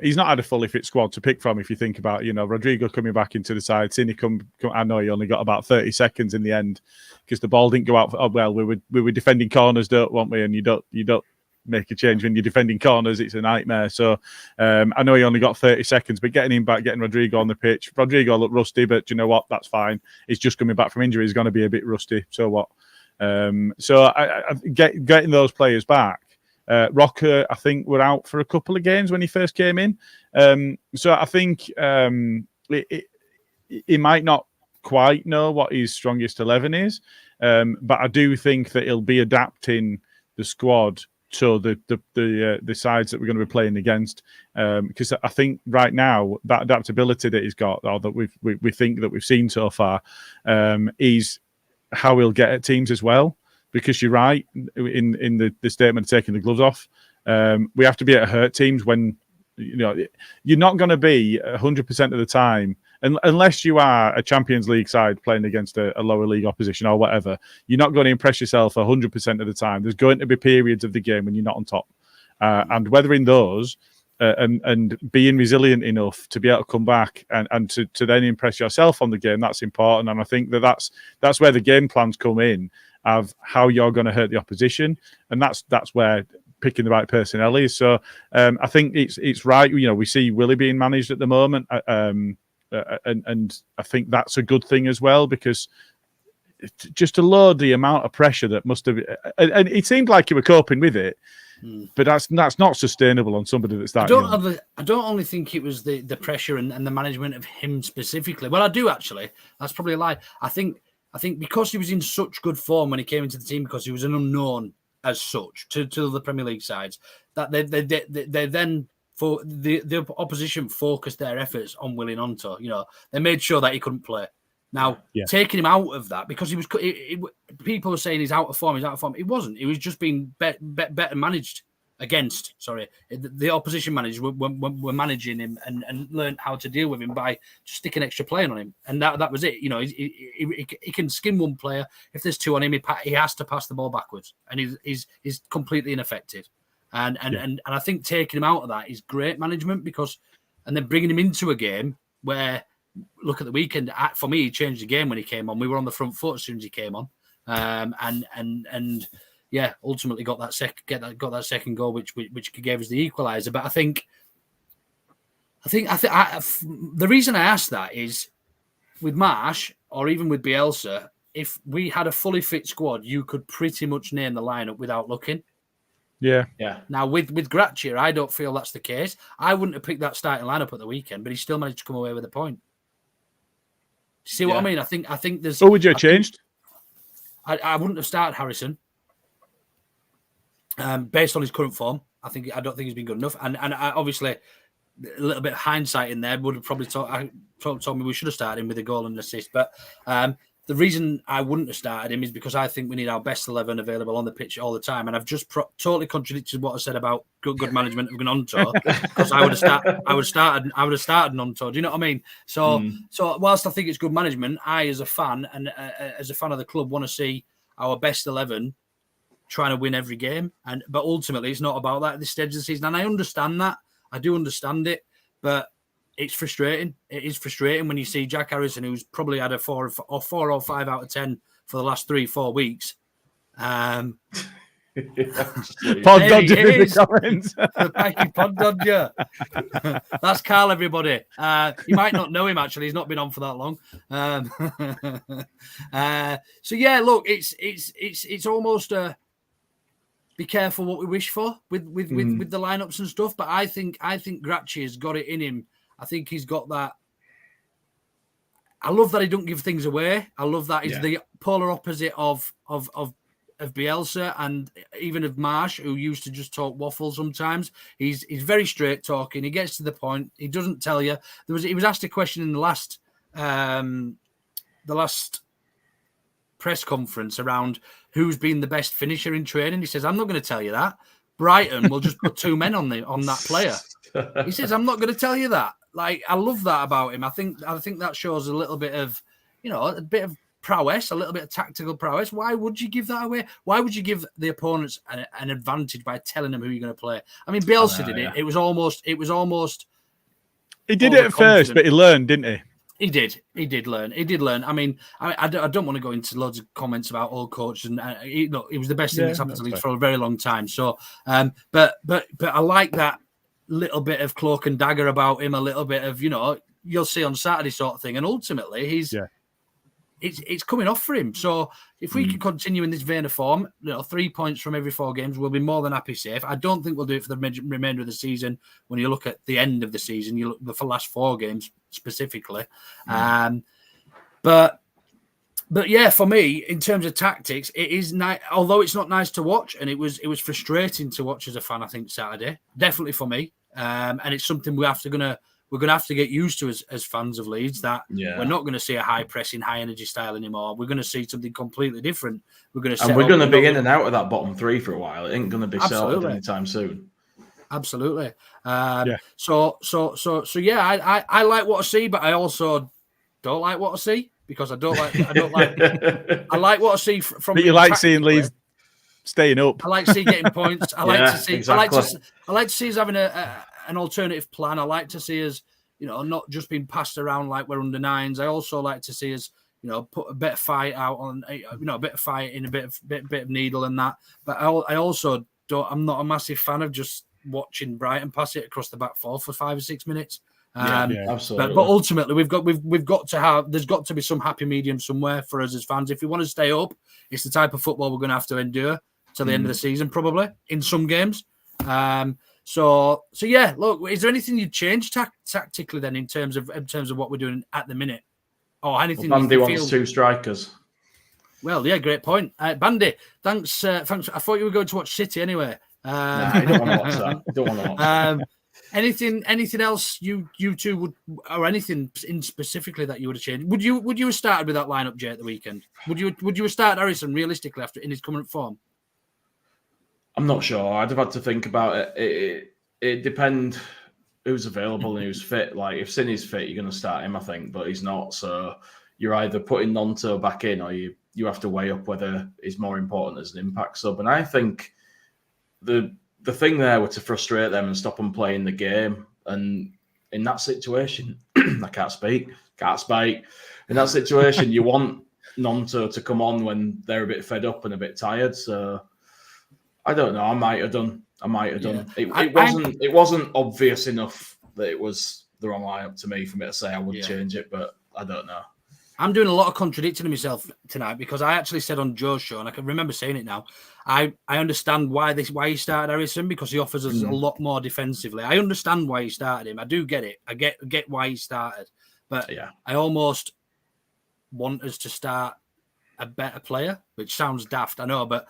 he's not had a fully fit squad to pick from. If you think about, Rodrigo coming back into the side, Cine I know he only got about 30 seconds in the end because the ball didn't go out. We were defending corners, weren't we? And you don't make a change when you're defending corners. It's a nightmare. So I know he only got 30 seconds, but getting him back, getting Rodrigo on the pitch. Rodrigo looked rusty, but you know what? That's fine. He's just coming back from injury. He's going to be a bit rusty. So what? So getting those players back. Rocker, I think, were out for a couple of games when he first came in. So I think he might not quite know what his strongest 11 is, but I do think that he'll be adapting the squad to the sides that we're going to be playing against. Because I think right now that adaptability that he's got, or that we think that we've seen so far, is how he'll get at teams as well. Because you're right in the statement of taking the gloves off. We have to be able to hurt teams when you're not going to be 100% of the time, unless you are a Champions League side playing against a lower league opposition or whatever. You're not going to impress yourself 100% of the time. There's going to be periods of the game when you're not on top, and weathering those and being resilient enough to be able to come back and to then impress yourself on the game. That's important, and I think that's where the game plans come in. Of how you're going to hurt the opposition, and that's where picking the right personnel is. So I think it's right. We see Willie being managed at the moment, and I think that's a good thing as well, because just to load the amount of pressure that must have, and it seemed like you were coping with it, but that's not sustainable on somebody that's that young. I don't only think it was the pressure and the management of him specifically. Well, I do actually. That's probably a lie. I think because he was in such good form when he came into the team, because he was an unknown as such to the Premier League sides, that they then for the opposition focused their efforts on Willie Gnonto. They made sure that he couldn't play. Now, taking him out of that, because he was, people were saying he's out of form. He wasn't. He was just being better managed against. Sorry, the opposition managers were managing him and learned how to deal with him by just sticking extra playing on him, and that was it. He can skin one player. If there's two on him, he has to pass the ball backwards, and he's completely ineffective. And I think taking him out of that is great management, and then bringing him into a game where, look at the weekend. For me, he changed the game when he came on. We were on the front foot as soon as he came on, and ultimately got that second goal, which gave us the equaliser. But I think the reason I asked that is, with Marsh or even with Bielsa, if we had a fully fit squad, you could pretty much name the lineup without looking. Yeah. Now with Gracia, I don't feel that's the case. I wouldn't have picked that starting lineup at the weekend, but he still managed to come away with a point. Do you see what I mean? I think there's. Who would you have changed? I wouldn't have started Harrison. Based on his current form, I don't think he's been good enough. And obviously, a little bit of hindsight in there would have probably told me we should have started him with a goal and an assist. But the reason I wouldn't have started him is because I think we need our best 11 available on the pitch all the time. And I've just totally contradicted what I said about good management of Gnonto, because I would have started Gnonto. Do you know what I mean? So whilst I think it's good management, I as a fan and as a fan of the club want to see our best 11 trying to win every game. But ultimately, it's not about that at this stage of the season. And I understand that. I do understand it, but it's frustrating. It is frustrating when you see Jack Harrison, who's probably had a 4 or 5 out of 10 for the last 3-4 weeks. Pod Dodger in the comments. The Pikey Pod Dodger. That's Carl, everybody. You might not know him, actually. He's not been on for that long. So, yeah, look, it's almost a be careful what we wish for with the lineups and stuff. But I think Gracchi has got it in him. I think he's got that. I love that he don't give things away. I love that he's the polar opposite of Bielsa and even of Marsh, who used to just talk waffle sometimes. He's very straight talking. He gets to the point. He doesn't tell you. He was asked a question in the last press conference around who's been the best finisher in training. He says, "I'm not going to tell you that. Brighton will just put 2 men on that player." He says, "I'm not going to tell you that." Like, I love that about him. I think that shows a little bit of, a bit of prowess, a little bit of tactical prowess. Why would you give that away? Why would you give the opponents an advantage by telling them who you're going to play? I mean, Bielsa did it. It was almost. He did it at first, but he learned, didn't he? He did learn. I mean, I don't want to go into loads of comments about old coaches, and he was the best thing that's happened to Leeds for a very long time. So, but I like that little bit of cloak and dagger about him, a little bit of you'll see on Saturday sort of thing, and ultimately it's coming off for him. So if we can continue in this vein of form, 3 points from every 4 games, we'll be more than happy safe. I don't think we'll do it for the remainder of the season. When you look at the end of the season, you look for the last 4 games specifically. But yeah, for me, in terms of tactics, it is nice. Although it's not nice to watch, and it was frustrating to watch as a fan. I think Saturday, definitely for me, and it's something we're gonna have to get used to as fans of Leeds. That we're not going to see a high pressing, high energy style anymore. We're going to see something completely different. We're going to be in and out of that bottom 3 for a while. It ain't going to be settled anytime soon. Absolutely. So yeah, I like what I see, but I also don't like what I see. Because I like what I see from. But you like seeing Leeds staying up. I like to see getting points. I like to see. Exactly. I like to see us having an alternative plan. I like to see us, not just being passed around like we're under 9s. I also like to see us, put a bit of fight out on, a bit of fight in a bit of needle and that. But I also don't. I'm not a massive fan of just watching Brighton pass it across the back 4 for 5 or 6 minutes. Absolutely. But ultimately, we've got to have. There's got to be some happy medium somewhere for us as fans. If we want to stay up, it's the type of football we're going to have to endure till the end of the season, probably in some games. So yeah. Look, is there anything you'd change tactically then in terms of what we're doing at the minute, or anything? Bandy wants 2 strikers. Well, yeah, great point, Bandy. Thanks. I thought you were going to watch City anyway. I don't want to watch that. I don't want to watch that. Anything else you two would, or anything in specifically that you would have changed? Would you have started with that lineup, Jay, at the weekend? Would you have started Harrison realistically after in his current form? I'm not sure. I'd have had to think about it. It depends who's available and who's fit. Like if Sinny's fit, you're going to start him, I think, but he's not. So you're either putting Nonto back in, or you have to weigh up whether he's more important as an impact sub. And I think the thing there was to frustrate them and stop them playing the game. And in that situation, I can't speak. In that situation, you want Nonto to come on when they're a bit fed up and a bit tired. So I don't know. I might have done. It wasn't obvious enough that it was the wrong lineup to me for me to say I would change it, but I don't know. I'm doing a lot of contradicting myself tonight because I actually said on Joe's show, and I can remember saying it now, I understand why he started Harrison, because he offers us a lot more defensively. I understand why he started him. I do get it. I get why he started. But I almost want us to start a better player, which sounds daft, I know, but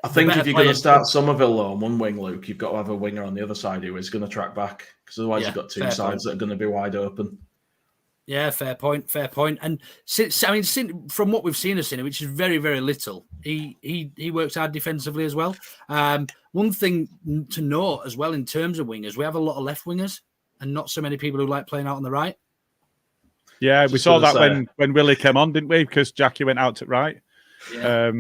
I think if you're going to start Somerville on one wing, Luke, you've got to have a winger on the other side who is going to track back, because otherwise you've got 2 sides that are going to be wide open. Yeah, fair point. And since from what we've seen of Sinner, which is very, very little, he works hard defensively as well. One thing to note as well in terms of wingers, we have a lot of left wingers and not so many people who like playing out on the right. Yeah, we saw that when Willie came on, didn't we? Because Jackie went out to right. Yeah.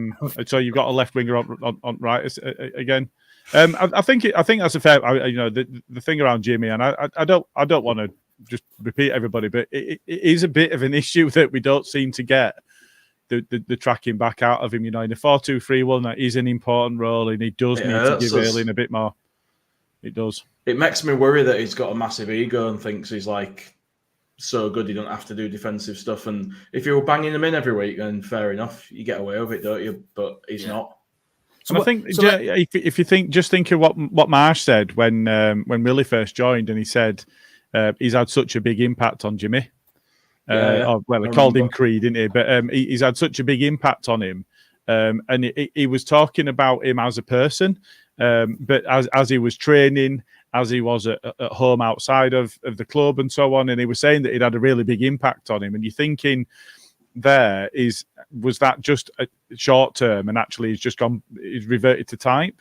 So you've got a left winger on right again. I think that's a fair. The thing around Jimmy, and I don't want to just repeat everybody, but it is a bit of an issue that we don't seem to get the tracking back out of him. In a 4-2-3-1, that is an important role, and he does need to give Ayling a bit more. It does. It makes me worry that he's got a massive ego and thinks he's like so good he don't have to do defensive stuff. And if you were banging him in every week, then fair enough, you get away with it, don't you? But he's not. So I think if you think of what Marsh said when Willie first joined, and he said he's had such a big impact on Jimmy. He called him Creed, didn't he? But he's had such a big impact on him, and he was talking about him as a person, but as he was training, as he was at home outside of the club and so on, and he was saying that it had a really big impact on him. And you're thinking, was that just a short term, and actually he's reverted to type?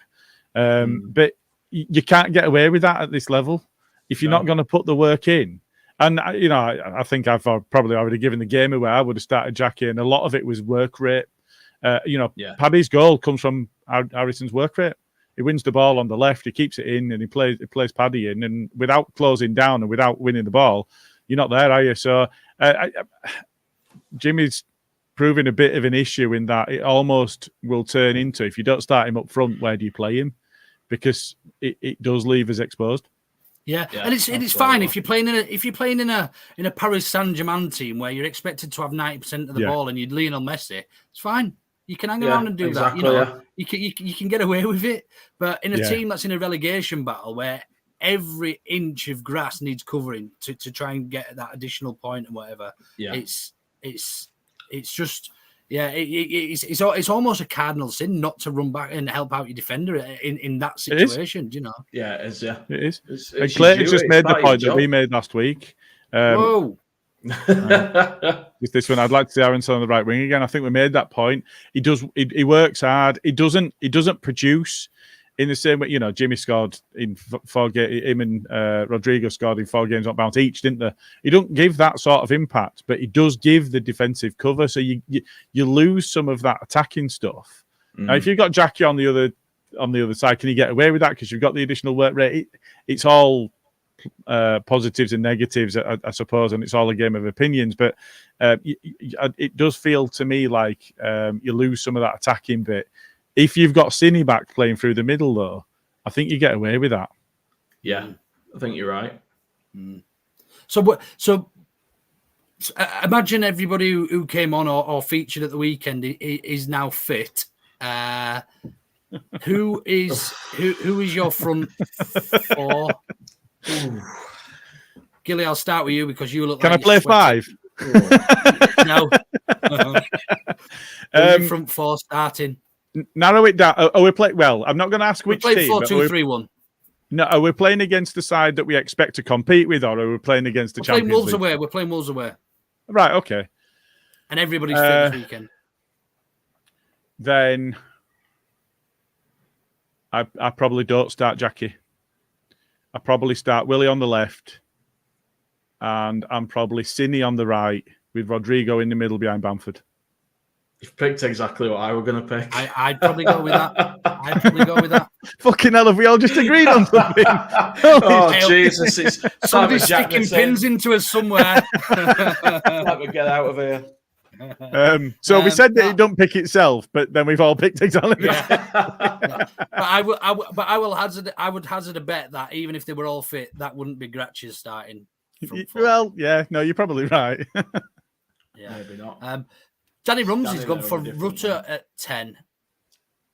But you can't get away with that at this level if you're not going to put the work in. And I think I've probably already given the game away. I would have started Jackie, and a lot of it was work rate. Paddy's goal comes from Harrison's work rate. He wins the ball on the left, he keeps it in, and he plays Paddy in, and without closing down and without winning the ball, you're not there, are you? So Jimmy's proving a bit of an issue in that it almost will turn into, if you don't start him up front, where do you play him? Because it does leave us exposed. Yeah, and it's fine if you're playing in a Paris Saint-Germain team where you're expected to have 90% of the ball and you're Lionel Messi. It's fine. You can hang around and do that. You can get away with it. But in a team that's in a relegation battle where every inch of grass needs covering to try and get that additional point and whatever, it's just. Yeah, it's almost a cardinal sin not to run back and help out your defender in that situation. Do you know? Yeah, it is. Yeah, it is. And Clayton just made the point that we made last week. Whoa! This one, I'd like to see Aronson on the right wing again. I think we made that point. He does. He works hard. He doesn't produce in the same way. Jimmy scored in 4 games. Him and Rodrigo scored in 4 games on bounce each, didn't they? He don't give that sort of impact, but he does give the defensive cover. So you lose some of that attacking stuff. Now, if you've got Jackie on the other side, can you get away with that because you've got the additional work rate? It's all positives and negatives, I suppose, and it's all a game of opinions. But it does feel to me like you lose some of that attacking bit. If you've got Cine back playing through the middle, though, I think you get away with that. Yeah, I think you're right. So imagine everybody who came on or featured at the weekend is now fit. Who is your front four? Gilly, I'll start with you because you look. Can I play 5? No. Your front four starting. Narrow it down. Are we playing? Well, I'm not going to ask which team. 4-2-3-1. No, are we playing against the side that we expect to compete with, or are we playing against the Champions Wolves League? Away. We're playing Wolves away. Right. Okay. And everybody's fit this weekend. Then I probably don't start Jackie. I probably start Willie on the left, and I'm probably Cine on the right with Rodrigo in the middle behind Bamford. You've picked exactly what I were going to pick. I'd probably go with that. Fucking hell, have we all just agreed on something? Jesus. It's somebody's sticking pins into us somewhere. Let me get out of here. So we said that it don't pick itself, but then we've all picked exactly. Yeah. But I would hazard a bet that even if they were all fit, that wouldn't be Gratch's starting. Well, yeah, no, you're probably right. Yeah, maybe not. Danny Rumsey's gone for Rutter at 10.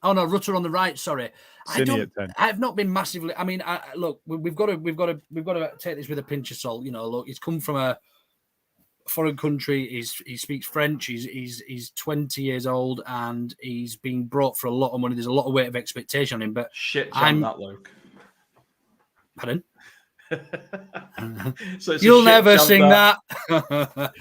Oh no, Rutter on the right. Sorry, I've not been massively. I mean, look, we've got to take this with a pinch of salt. Look, he's come from a foreign country. He speaks French. He's 20 years old, and he's been brought for a lot of money. There's a lot of weight of expectation on him. But that, Luke. Pardon? So you'll never sing that. But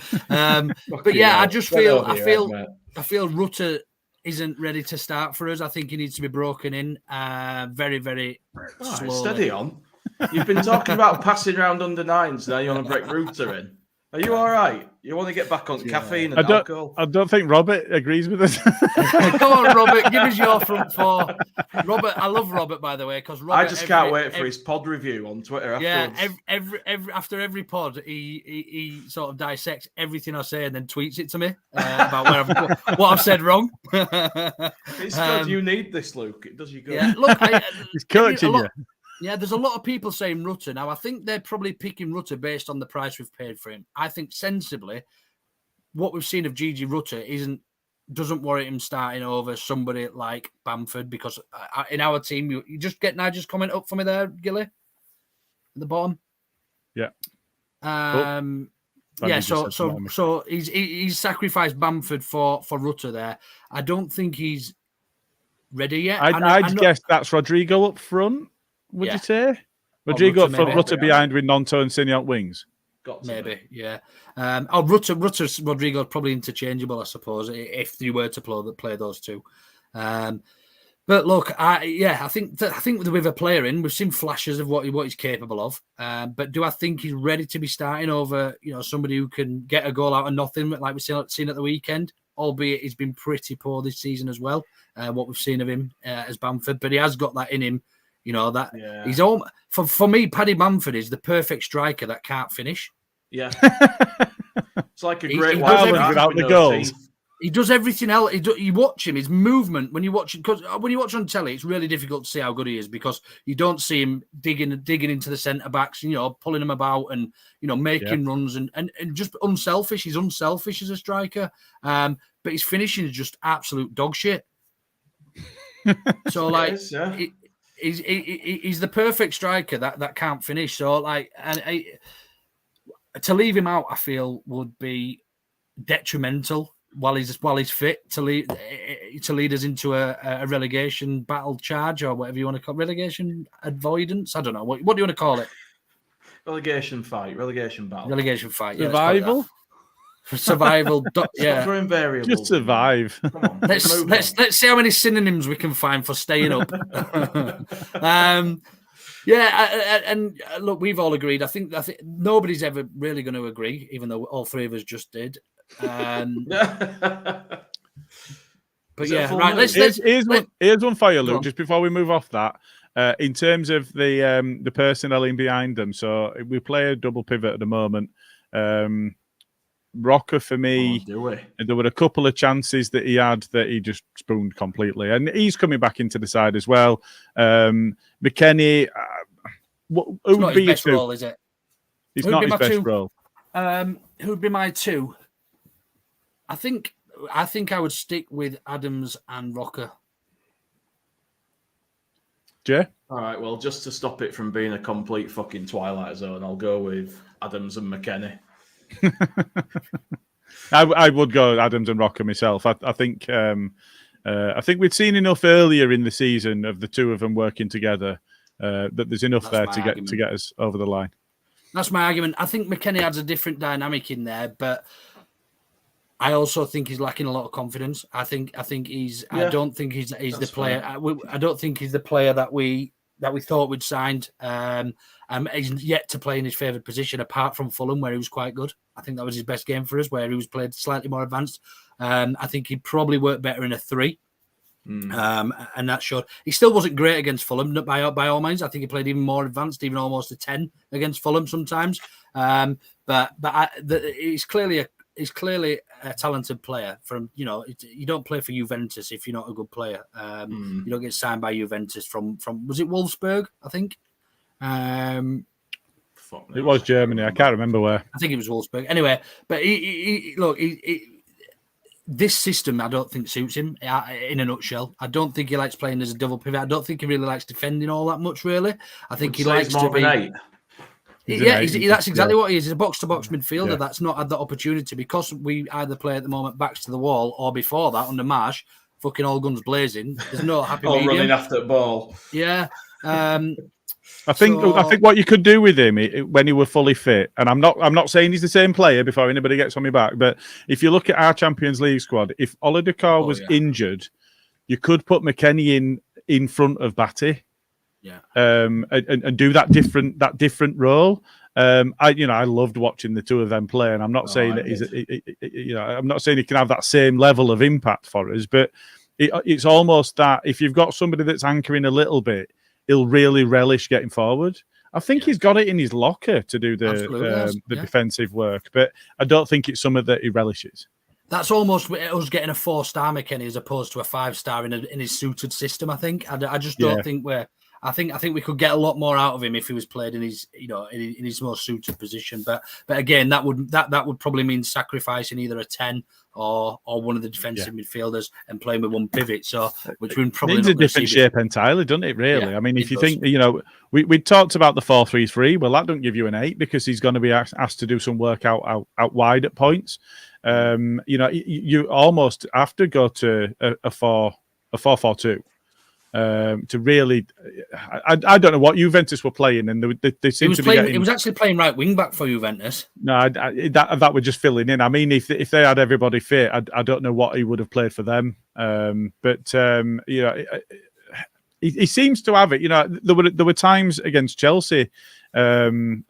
yeah, I just feel I feel Rutter isn't ready to start for us. I think he needs to be broken in very, very slowly. Steady on. You've been talking about passing around under 9s. Now you want to break Rutter in. Are you all right? You want to get back on caffeine and alcohol? I don't think Robert agrees with us. Come on, Robert, give us your front four. Robert, I love Robert, by the way, because I just can't wait for his pod review on Twitter afterwards. Yeah, after every pod, he sort of dissects everything I say and then tweets it to me about what I've said wrong. It's good. You need this, Luke. It does you good. Yeah, look, he's coaching you. Yeah, there's a lot of people saying Rutter. Now, I think they're probably picking Rutter based on the price we've paid for him. I think sensibly, what we've seen of Gigi Rutter doesn't warrant him starting over somebody like Bamford, because in our team, you just get Nigel's comment up for me there, Gilly, at the bottom. Yeah. So he's sacrificed Bamford for Rutter there. I don't think he's ready yet. I'd guess that's Rodrigo up front. Would you say? Rodrigo up front, Rutter behind with Nonto and Signoret wings? Maybe, yeah. Rutter's Rodrigo probably interchangeable, I suppose, if you were to play those two. But look, I think with a player in, we've seen flashes of what he's capable of. But do I think he's ready to be starting over, somebody who can get a goal out of nothing, like we've seen at the weekend? Albeit he's been pretty poor this season as well. What we've seen of him as Bamford, but he has got that in him. He's all for me. Paddy Bamford is the perfect striker that can't finish. Yeah, it's like a great without the goals. He does everything else. You watch him, his movement when you watch it, because when you watch on telly, it's really difficult to see how good he is because you don't see him digging into the centre backs, pulling them about and making runs and just unselfish. He's unselfish as a striker, but his finishing is just absolute dog shit. So he's the perfect striker that can't finish. So to leave him out, I feel would be detrimental while he's fit to lead us into a relegation battle charge or whatever you want to call it, relegation avoidance. I don't know what do you want to call it? Relegation fight, relegation battle, relegation fight, survival. Survival, yeah. For invariable. Just survive. Come on, let's see how many synonyms we can find for staying up. And look, we've all agreed. I think nobody's ever really going to agree, even though all three of us just did. But yeah, right. Here's one for you, Luke. Just before we move off that, in terms of the personnel in behind them, so we play a double pivot at the moment. Rocker for me, there were a couple of chances that he had that he just spooned completely, and he's coming back into the side as well. McKennie, who would be his best role? Is it? It's not his best role. Who'd be my two? I think I would stick with Adams and Rocker. Jay? All right, well, just to stop it from being a complete fucking Twilight Zone, I'll go with Adams and McKennie. I would go Adams and Rocker myself. I think we'd seen enough earlier in the season of the two of them working together that there's enough there to get us over the line. That's my argument. I think McKennie adds a different dynamic in there, but I also think he's lacking a lot of confidence. I think he's. Yeah, I don't think he's the player. I don't think he's the player that we thought we'd signed. He's yet to play in his favoured position, apart from Fulham, where he was quite good. I think that was his best game for us, where he was played slightly more advanced. I think he'd probably work better in a 3. And that showed. He still wasn't great against Fulham, by all means. I think he played even more advanced, even almost a 10 against Fulham sometimes. But he's clearly a talented player. You don't play for Juventus if you're not a good player. You don't get signed by Juventus from was it Wolfsburg? I think. It was Germany. I can't remember where. I think it was Wolfsburg. Anyway, but this system I don't think suits him in a nutshell. I don't think he likes playing as a double pivot. I don't think he really likes defending all that much, really. I think he likes to be... that's exactly what he is. He's a box-to-box midfielder that's not had that opportunity because we either play at the moment backs to the wall or before that under Marsh, fucking all guns blazing. There's no happy medium. Running after the ball. Yeah. I think what you could do with him when he were fully fit, and I'm not saying he's the same player before anybody gets on me back, but if you look at our Champions League squad, if Olodokar was injured, you could put McKennie in front of Batty, and do that different role. I loved watching the two of them play, and I'm not saying that I'm not saying he can have that same level of impact for us, but it's almost that if you've got somebody that's anchoring a little bit, he'll really relish getting forward. I think he's got it in his locker to do the defensive work, but I don't think it's something that he relishes. That's almost us getting a 4-star McKennie as opposed to a 5-star in his suited system. I think. I just don't think we're. I think we could get a lot more out of him if he was played in his, in his most suited position. But again, that would probably mean sacrificing either a 10 or one of the defensive midfielders and playing with one pivot. So, which we probably needs a different shape entirely, doesn't it? Really, yeah, I mean, if you think, we talked about the 4-3-3. Well, that don't give you an 8 because he's going to be asked to do some work out wide at points. You almost have to go to a 4-4-2. To really, I don't know what Juventus were playing, and they seemed to be getting... He was actually playing right wing back for Juventus. No, that were just filling in. I mean, if they had everybody fit, I don't know what he would have played for them. He seems to have it. There were times against Chelsea, and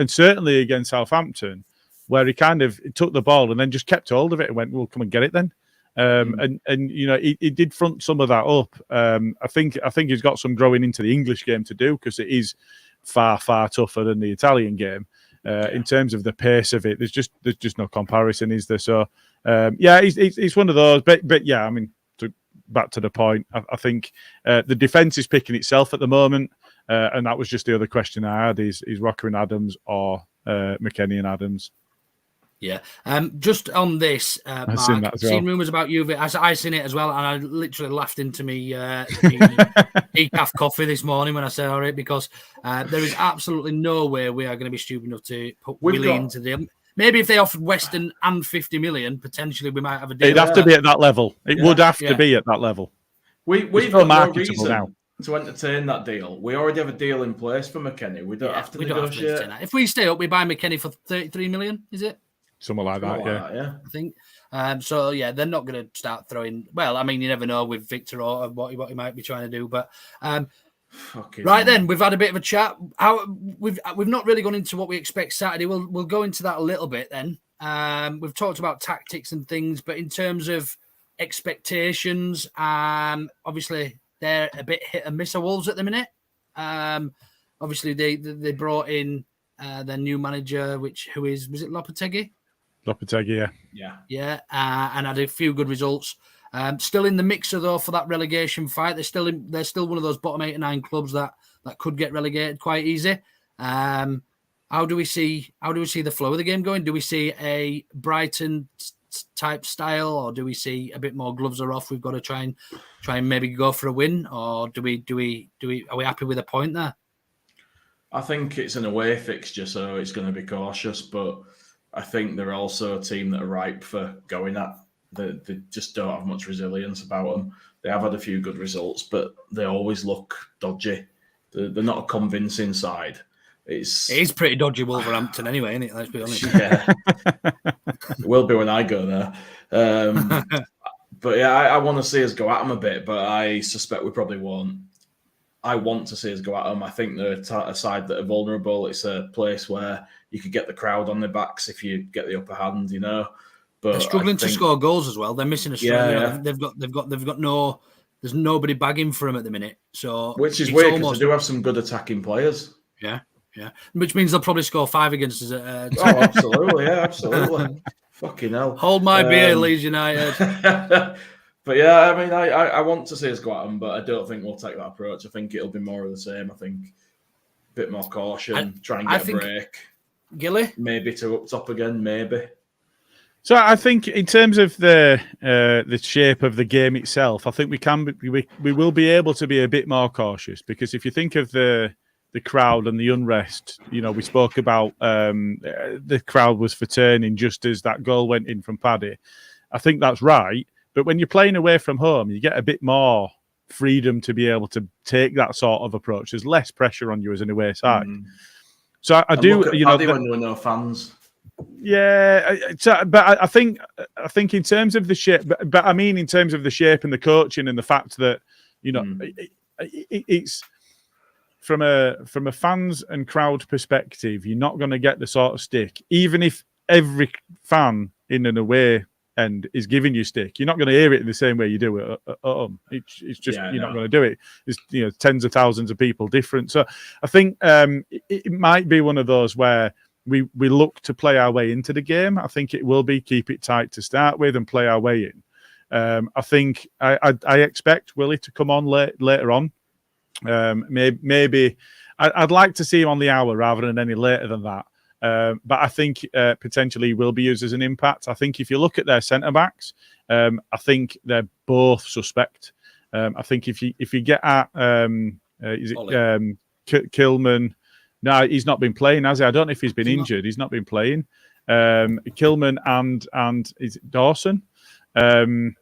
certainly against Southampton, where he kind of took the ball and then just kept hold of it and went, "Well, come and get it then." And he did front some of that up. I think he's got some growing into the English game to do because it is far tougher than the Italian game in terms of the pace of it. There's just no comparison, is there? So he's one of those. But yeah, I mean, back to the point. I think the defense is picking itself at the moment, and that was just the other question I had: is Rocker and Adams or McKennie and Adams? Yeah. Just on this, Mark, I've seen rumours about Juve. I seen it as well, and I literally laughed into me decaf coffee this morning when I saw it because there is absolutely no way we are going to be stupid enough to put Willie into them. Maybe if they offered Weston and 50 million, potentially we might have a deal. It'd have to be at that level. It would have to be at that level. We've got no reason now to entertain that deal. We already have a deal in place for McKennie. We don't have to negotiate. If we stay up, we buy McKennie for 33 million, is it? Something like that, yeah. I think. So, yeah, they're not going to start throwing... Well, I mean, you never know with Victor or what he might be trying to do. But then, we've had a bit of a chat. We've not really gone into what we expect Saturday. We'll go into that a little bit then. We've talked about tactics and things, but in terms of expectations, obviously, they're a bit hit and miss of Wolves at the minute. Obviously, they brought in their new manager, was it Lopetegui? Lopetegui, yeah, and had a few good results. Still in the mixer though for that relegation fight. They're still one of those bottom 8 or 9 clubs that could get relegated quite easy. How do we see the flow of the game going? Do we see a Brighton type style, or do we see a bit more gloves are off? We've got to try and maybe go for a win, or are we happy with a point there? I think it's an away fixture, so it's going to be cautious, but I think they're also a team that are ripe for going at. They just don't have much resilience about them. They have had a few good results, but they always look dodgy. They're not a convincing side. It is pretty dodgy Wolverhampton anyway, isn't it? Let's be honest. Yeah. It will be when I go there. But yeah, I want to see us go at them a bit, but I suspect we probably won't. I want to see us go at them. I think they're a side that are vulnerable. It's a place where you could get the crowd on their backs if you get the upper hand, But they're struggling to score goals as well. They're missing a striker. They've got no. There's nobody bagging for them at the minute. So which is weird because they do have some good attacking players. Yeah. Which means they'll probably score 5 against us. Absolutely, absolutely. Fucking hell. Hold my beer, Leeds United. But yeah, I mean, I want to see us go at them, but I don't think we'll take that approach. I think it'll be more of the same. I think a bit more caution, try and get a break. Gilly? Maybe to up top again, maybe. So I think in terms of the shape of the game itself, I think we will be able to be a bit more cautious because if you think of the crowd and the unrest, we spoke about the crowd was for turning just as that goal went in from Paddy. I think that's right. But when you're playing away from home, you get a bit more freedom to be able to take that sort of approach. There's less pressure on you as an away side. So I do, when there were no fans. Yeah, but I think in terms of the shape, but I mean in terms of the shape and the coaching and the fact that it's from a fans and crowd perspective, you're not going to get the sort of stick, even if every fan in an away end is giving you stick. You're not going to hear it in the same way you do it at home. It's just you're not going to do it. There's tens of thousands of people different. So I think it might be one of those where we look to play our way into the game. I think it will be keep it tight to start with and play our way in. I think I expect Willie to come on later on. Maybe I'd like to see him on the hour rather than any later than that. But I think potentially he will be used as an impact. I think if you look at their centre backs, I think they're both suspect. I think if you get at Kilman, no, he's not been playing, has he? I don't know if he's been injured. He's not been playing. Kilman and is it Dawson? They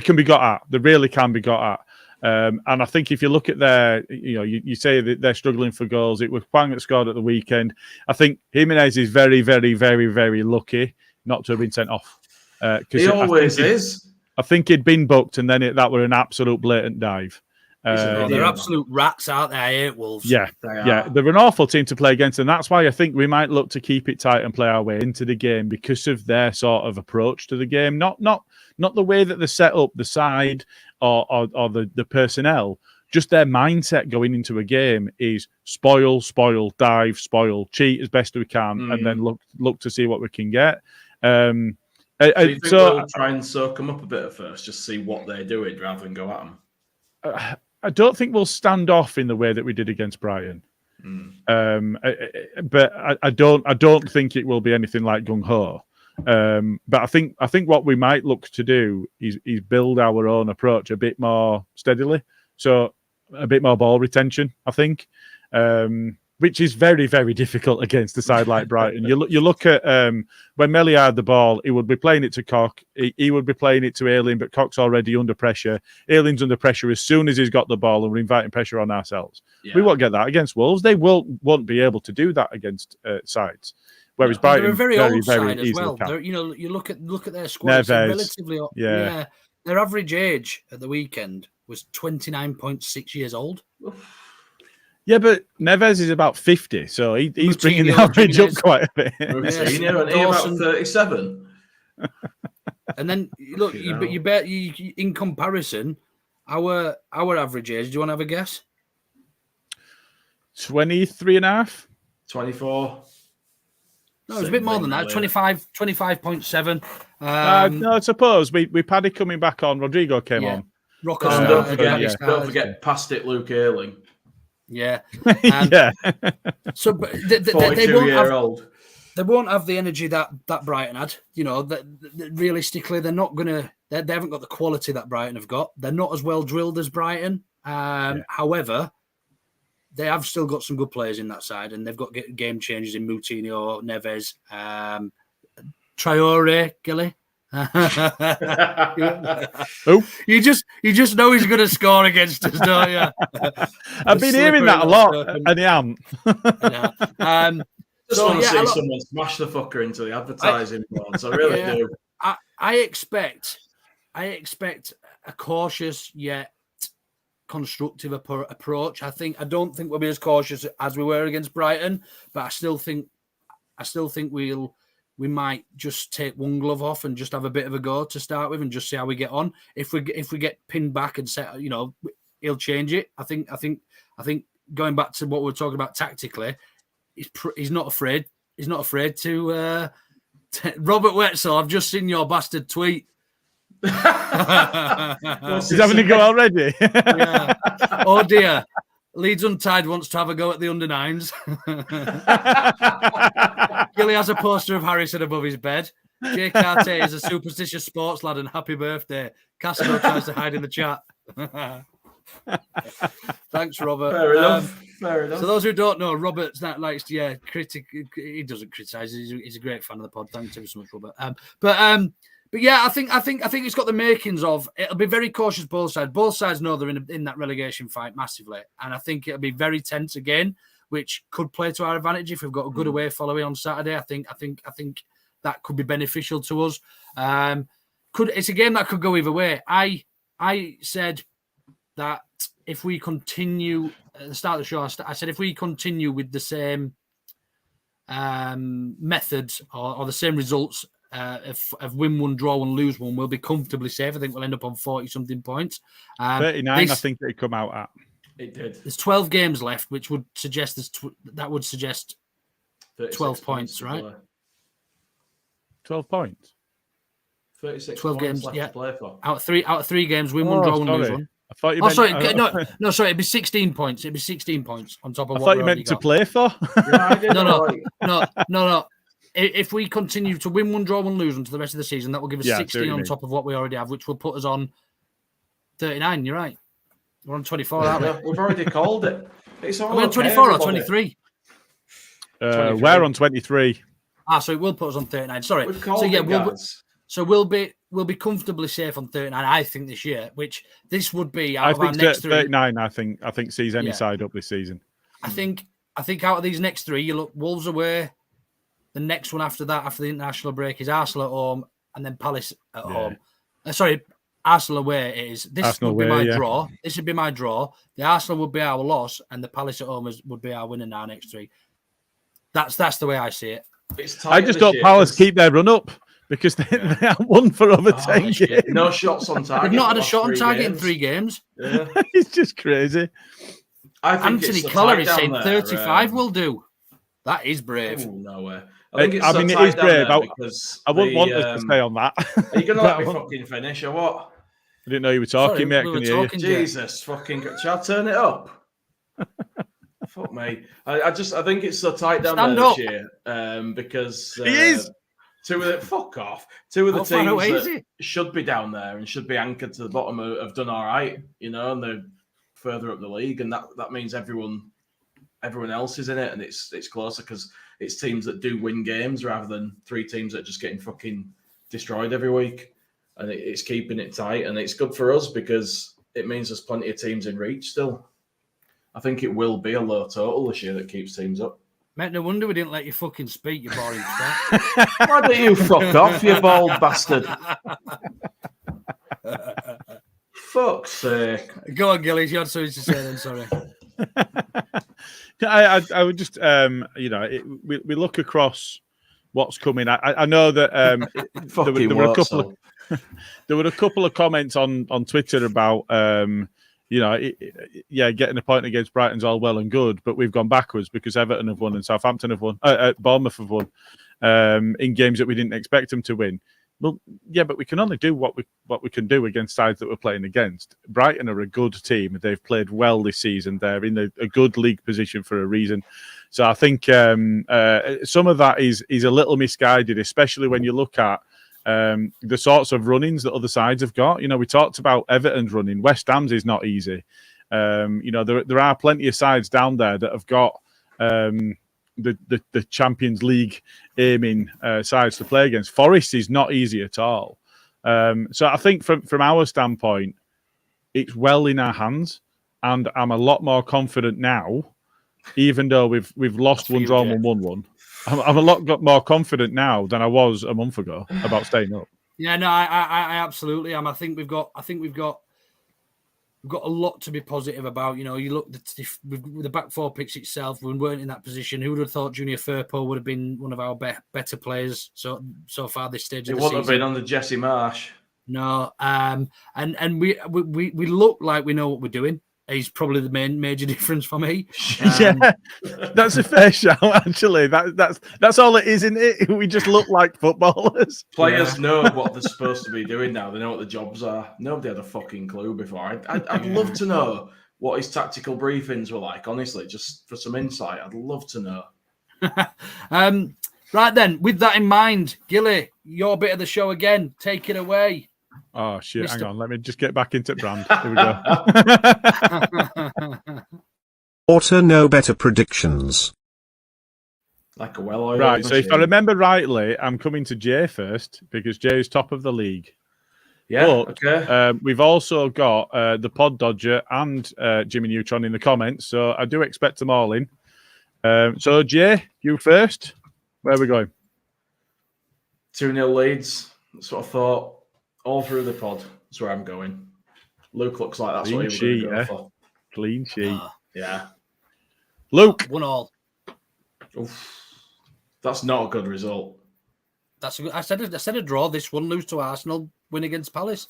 can be got at. They really can be got at. And I think if you look at their, you say that they're struggling for goals. It was Kwang that scored at the weekend. I think Jimenez is very, very, very, very lucky not to have been sent off. He always is. I think he'd been booked, and then that were an absolute blatant dive. They're absolute rats out there, I hate Wolves. Yeah, they're an awful team to play against, and that's why I think we might look to keep it tight and play our way into the game because of their sort of approach to the game. Not the way that they set up the side or the personnel, just their mindset going into a game is spoil, dive, spoil, cheat as best we can, and then look to see what we can get. So you think we'll try and soak them up a bit at first, just see what they're doing rather than go at them? I don't think we'll stand off in the way that we did against Brighton. But I don't think it will be anything like gung ho. But I think what we might look to do is build our own approach a bit more steadily. So a bit more ball retention, I think, which is very, very difficult against a side like Brighton. You look at when Melly had the ball, he would be playing it to Koch. He would be playing it to Ayling, but Koch's already under pressure. Ayling's under pressure as soon as he's got the ball, and we're inviting pressure on ourselves. Yeah. We won't get that against Wolves. They won't be able to do that against sides. Whereas Brighton, they're a very old side as well. You look at their squad. Relatively, their average age at the weekend was 29.6 years old. Yeah, but Neves is about 50, so he's bringing the average up quite a bit. Moutinho, and he about 37. And then look, you bet in comparison, our average age. Do you want to have a guess? 23 and a half? 24. No, it was a bit more than that. 25.7. No, I suppose we Paddy coming back on. Rodrigo came on. Don't forget past it, Luke Ayling. Yeah. Yeah. So, but they won't have the energy that Brighton had. Realistically, they're not gonna. They haven't got the quality that Brighton have got. They're not as well drilled as Brighton. However, they have still got some good players in that side, and they've got game changers in Moutinho, Neves, Traore, Gilly. You just know he's going to score against us, don't you? I've been hearing that a lot, and he hasn't. Just want to see someone smash the fucker into the advertising boards. I really do. I expect a cautious yet constructive approach. I don't think we'll be as cautious as we were against Brighton, but I still think we might just take one glove off and just have a bit of a go to start with and just see how we get on. If we get pinned back and set, he'll change it. I think going back to what we were talking about tactically, he's not afraid. He's not afraid to. Robert Wetzel, I've just seen your bastard tweet. He's having a go already. Yeah. Oh dear. Leeds Untied wants to have a go at the under-9s. Gilly has a poster of Harrison above his bed. Jay Cartier is a superstitious sports lad and happy birthday. Castro tries to hide in the chat. Thanks, Robert. Fair enough. So those who don't know, Robert's not likes to he doesn't criticise. He's a great fan of the pod. Thanks ever so much, Robert. But yeah, I think it's got the makings of. It'll be very cautious both sides. Both sides know they're in that relegation fight massively, and I think it'll be very tense again, which could play to our advantage if we've got a good away following on Saturday. I think that could be beneficial to us. It's a game that could go either way. I said that if we continue at the start of the show, I said if we continue with the same methods or the same results of win one, draw one, lose one, we'll be comfortably safe. I think we'll end up on 40-something points. 39, I think it'd come out at. It did. There's 12 games left, which would suggest that would suggest 12 points, right? 12 points. 36 12 points games, left yeah. to play for. Out of three games, win one, draw one, lose one. I thought you meant, Sorry, it'd be 16 points. It'd be 16 points on top of I what thought you meant to play for. Yeah, I did. No. If we continue to win one, draw one, lose one to the rest of the season, that will give us 16 on top of what we already have, which will put us on 39. You're right. We're on 24, aren't we? We've already called it. It's all Are we on 24 or 23? We're on 23. So it will put us on 39. Sorry. We've called So yeah, it, guys. we'll be comfortably safe on 39. I think this year, which this would be out I of our think next three. 39. I think sees any side up this season. I think out of these next three, you look Wolves away. The next one after that, after the international break, is Arsenal at home, and then Palace at home. Sorry, Arsenal away it is. This Arsenal would be away, my draw. This would be my draw. The Arsenal would be our loss, and the Palace at home would be our win in our next three. That's the way I see it. I just hope Palace keep their run up because they haven't won for over 10 games. No shots on target. They've not had a shot on target in 3 games. Yeah. It's just crazy. I think Anthony Keller is saying 35 will do. That is brave. Oh, no way. I mean, it is brave. I wouldn't want us to stay on that. Are you going to let me fucking finish or what? I didn't know you were talking, mate. We were talking, Jesus, fucking... Shall I turn it up? Fuck me. I think it's so tight down there this year because... It is. Fuck off. Two of the teams that should be down there and should be anchored to the bottom have done all right, and they're further up the league, and that means everyone else is in it, and it's closer because it's teams that do win games rather than 3 teams that are just getting fucking destroyed every week, and it's keeping it tight, and it's good for us because it means there's plenty of teams in reach still. I think it will be a low total this year that keeps teams up. Mate, no wonder we didn't let you fucking speak, you boring twat. Why don't you fuck off, you bald bastard? Fuck's sake. Go on, Gilly. You had something to say then, sorry. I would just, we look across what's coming. I know that there were a couple of comments on Twitter about, getting a point against Brighton's all well and good, but we've gone backwards because Everton have won and Southampton have won, Bournemouth have won in games that we didn't expect them to win. Well, yeah, but we can only do what we can do against sides that we're playing against. Brighton are a good team. They've played well this season. They're in a good league position for a reason. So I think some of that is a little misguided, especially when you look at the sorts of run-ins that other sides have got. We talked about Everton's running. West Ham's is not easy. There are plenty of sides down there that have got the Champions League aiming sides to play against. Forest is not easy at all. So I think from our standpoint, it's well in our hands, and I'm a lot more confident now, even though we've lost one, drawn one, won one. I'm a lot more confident now than I was a month ago about staying up. Yeah, no, I absolutely am. I think we've got a lot to be positive about. You look with the back 4 picks itself. We weren't in that position. Who would have thought Junior Firpo would have been one of our better players so far this stage of the season? It wouldn't have been under Jesse Marsh. No, and we look like we know what we're doing. He's probably the major difference for me. Yeah, that's a fair shout. Actually, that's all it is, isn't it? We just look like footballers. Players know what they're supposed to be doing now. They know what the jobs are. Nobody had a fucking clue before. I'd love to know what his tactical briefings were like. Honestly, just for some insight, I'd love to know. Right then, with that in mind, Gilly, your bit of the show again. Take it away. Oh, shit. Hang on. Let me just get back into brand. Here we go. Auto no better predictions. Like a well-oiled Right. machine. So if I remember rightly, I'm coming to Jay first because Jay is top of the league. Yeah. But, okay. We've also got the Pod Dodger and Jimmy Neutron in the comments. So I do expect them all in. So, Jay, you first. Where are we going? 2-0 Leeds. That's what I thought. All through the pod. That's where I'm going. Luke looks like that's Clean what he was going to go for. Clean sheet. Yeah. Luke. 1-1. Oof. That's not a good result. That's a good. I said a draw. This one, lose to Arsenal, win against Palace.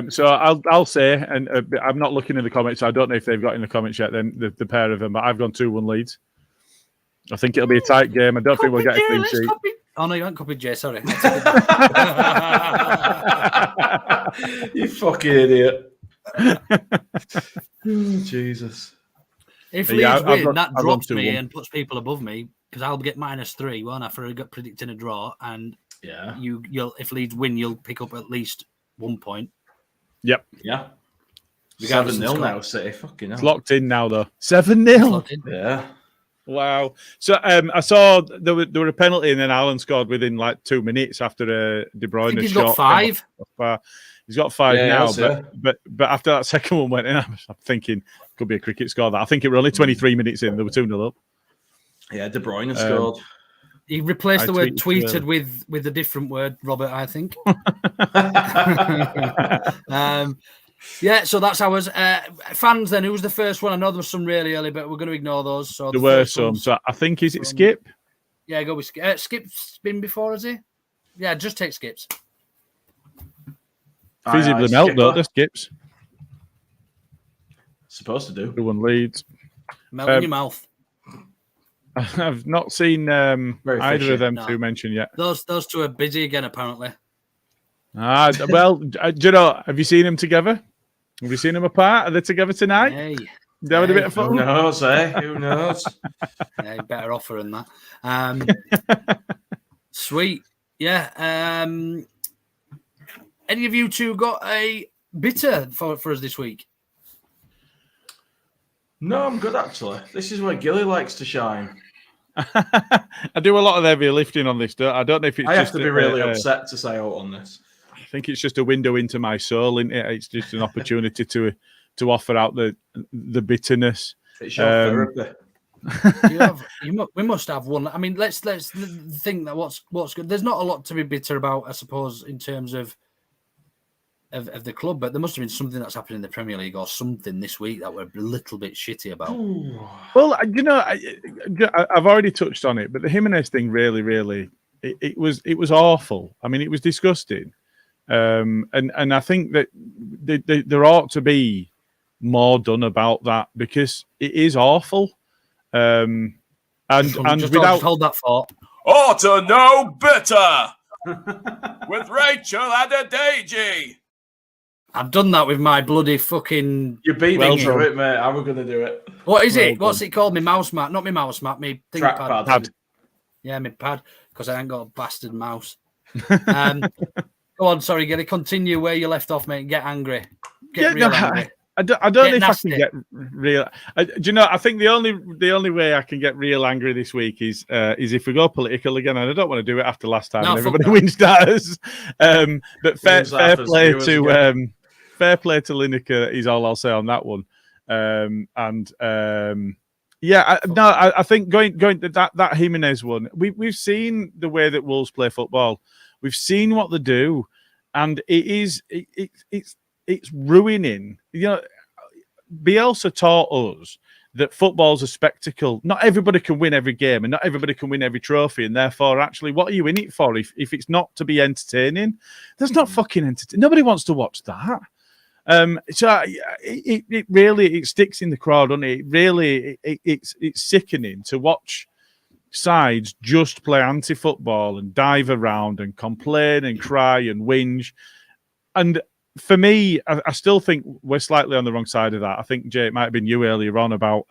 So I'll say, and I'm not looking in the comments. So I don't know if they've got in the comments yet. Then the pair of them, but I've gone 2-1 Leeds. I think it'll be a tight game. I don't think we'll get a clean sheet. Oh no, you haven't copied Jay. Sorry. You fucking idiot. Jesus. If Leeds win, that I've drops gone me 2-1. and puts people above me because I'll get -3, won't I, for predicting a draw? And Yeah. you'll if Leeds win, you'll pick up at least 1 point. Yep. Yeah. Regardless of 7-0 score. now, City. Fucking hell. It's locked in now, though. 7-0. Yeah. Wow. So I saw there were a penalty and then Alan scored within like 2 minutes after De Bruyne. I think he's shot got 5. He's got 5 Yeah, now, he has, but after that second one went in, I'm thinking could be a cricket score. That I think it were only 23 minutes in. They were 2-0 up. Yeah, De Bruyne scored. He replaced the word tweeted tweeted with a different word, Robert, I think. Yeah, so that's ours. Fans then, who was the first one? I know there was some really early, but we're going to ignore those. So There were some. So I think, is it Skip? Yeah, go with Skip. Skip's been before, has he? Yeah, just take Skips. Visibly melt, though, the Skips. Supposed to do. 2-1 Leeds. Melt in your mouth. I've not seen either of them two mentioned yet. Those two are busy again, apparently. Well, do you know, have you seen them together? Have you seen them apart? Are they together tonight? Hey. They're having a bit of fun. Who knows, eh? Who knows? Yeah, better offer than that. Sweet. Yeah. Any of you two got a bitter for us this week? No, I'm good, actually. This is where Gilly likes to shine. I do a lot of heavy lifting on this. I don't know if it's I have just to be really upset to say out on this. I think it's just a window into my soul, isn't it? It's just an opportunity to offer out the bitterness. It's your therapy. We must have one. I mean, let's think that what's good. There's not a lot to be bitter about, I suppose, in terms of the club, but there must have been something that's happened in the Premier League or something this week that we're a little bit shitty about. Well, you know, I've already touched on it, but the Jimenez thing really, it was awful. I mean, it was disgusting. And I think that there ought to be more done about that because it is awful. And without hold that thought. Ought to know better with Rachel Adedeji. I've done that with my bloody fucking. You beat me to it, mate. How are we going to do it? What is it? What's it called? My mouse mat, not my mouse mat. Me trackpad. Yeah, my pad, because I ain't got a bastard mouse. Go on, sorry, Gilly. Continue where you left off, mate. Get angry. Get real angry. I don't know if nasty. I can get real. Do you know? I think the only way I can get real angry this week is if we go political again, and I don't want to do it after last time. And everybody wins stars. But fair play to Lineker is all I'll say on that one. I think going to that Jimenez one, we've seen the way that Wolves play football. We've seen what they do, and it's ruining. You know, Bielsa taught us that football's a spectacle. Not everybody can win every game, and not everybody can win every trophy. And therefore, actually, what are you in it for? If it's not to be entertaining, there's not fucking entertaining. Nobody wants to watch that. So it really sticks in the crowd, doesn't it? It's sickening to watch sides just play anti-football and dive around and complain and cry and whinge. And for me, I still think we're slightly on the wrong side of that. I think, Jay, it might have been you earlier on about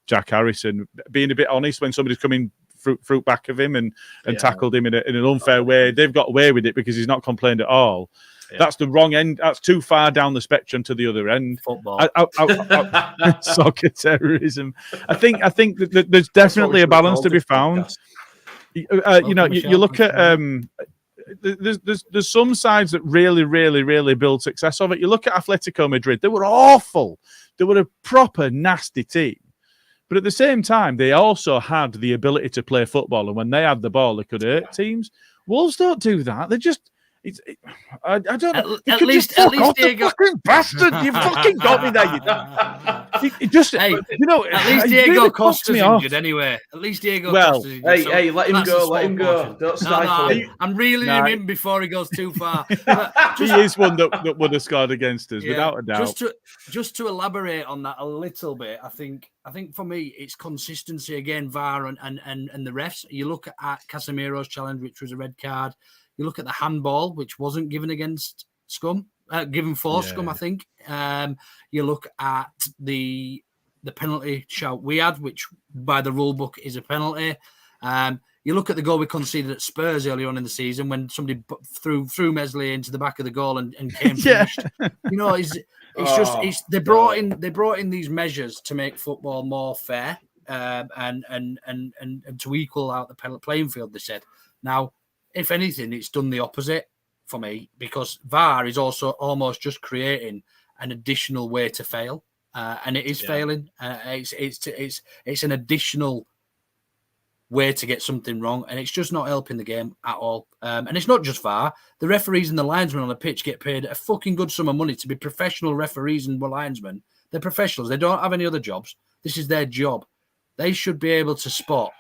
Jack Harrison being a bit honest when somebody's coming fruit back of him and tackled him in an unfair way. They've got away with it because he's not complained at all. Yeah. That's the wrong end. That's too far down the spectrum to the other end. Football, soccer terrorism. I think that there's definitely a balance to be found. You look at there's some sides that really build success of it. You look at Atletico Madrid; they were awful. They were a proper nasty team, but at the same time, they also had the ability to play football. And when they had the ball, they could hurt teams. Wolves don't do that. I don't know. At least Diego, fucking bastard! You fucking got me there. It just, hey, at least Diego really Costa's injured anyway. At least Diego Costa's injured. Hey, let him go. Let him go. Don't stifle him. I'm reeling him in before he goes too far. He is one that would have scored against us, without a doubt. Just to elaborate on that a little bit, I think for me it's consistency again, VAR and the refs. You look at Casemiro's challenge, which was a red card. You look at the handball, which wasn't given against Scum, given for Scum, I think. You look at the penalty shout we had, which by the rule book is a penalty. You look at the goal we conceded at Spurs earlier on in the season when somebody threw Mesley into the back of the goal and came finished. You know, they brought in these measures to make football more fair and to equal out the playing field. They said. Now, if anything, it's done the opposite for me because VAR is also almost just creating an additional way to fail, and it is failing. It's an additional way to get something wrong, and it's just not helping the game at all. And it's not just VAR. The referees and the linesmen on the pitch get paid a fucking good sum of money to be professional referees and linesmen. They're professionals. They don't have any other jobs. This is their job. They should be able to spot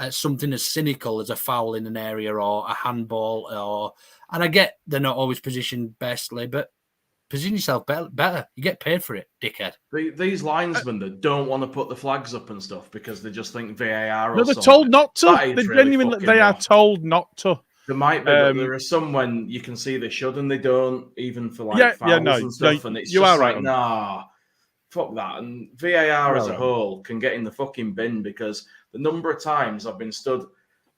something as cynical as a foul in an area or a handball, and I get they're not always positioned bestly, but position yourself better. You get paid for it, dickhead. These linesmen that don't want to put the flags up and stuff because they just think VAR. No, they're told not to. They are told not to. There might be, but there are some when you can see they should and they don't, even for fouls and stuff. And it's just right. Nah, fuck that. And VAR as a whole can get in the fucking bin because the number of times I've been stood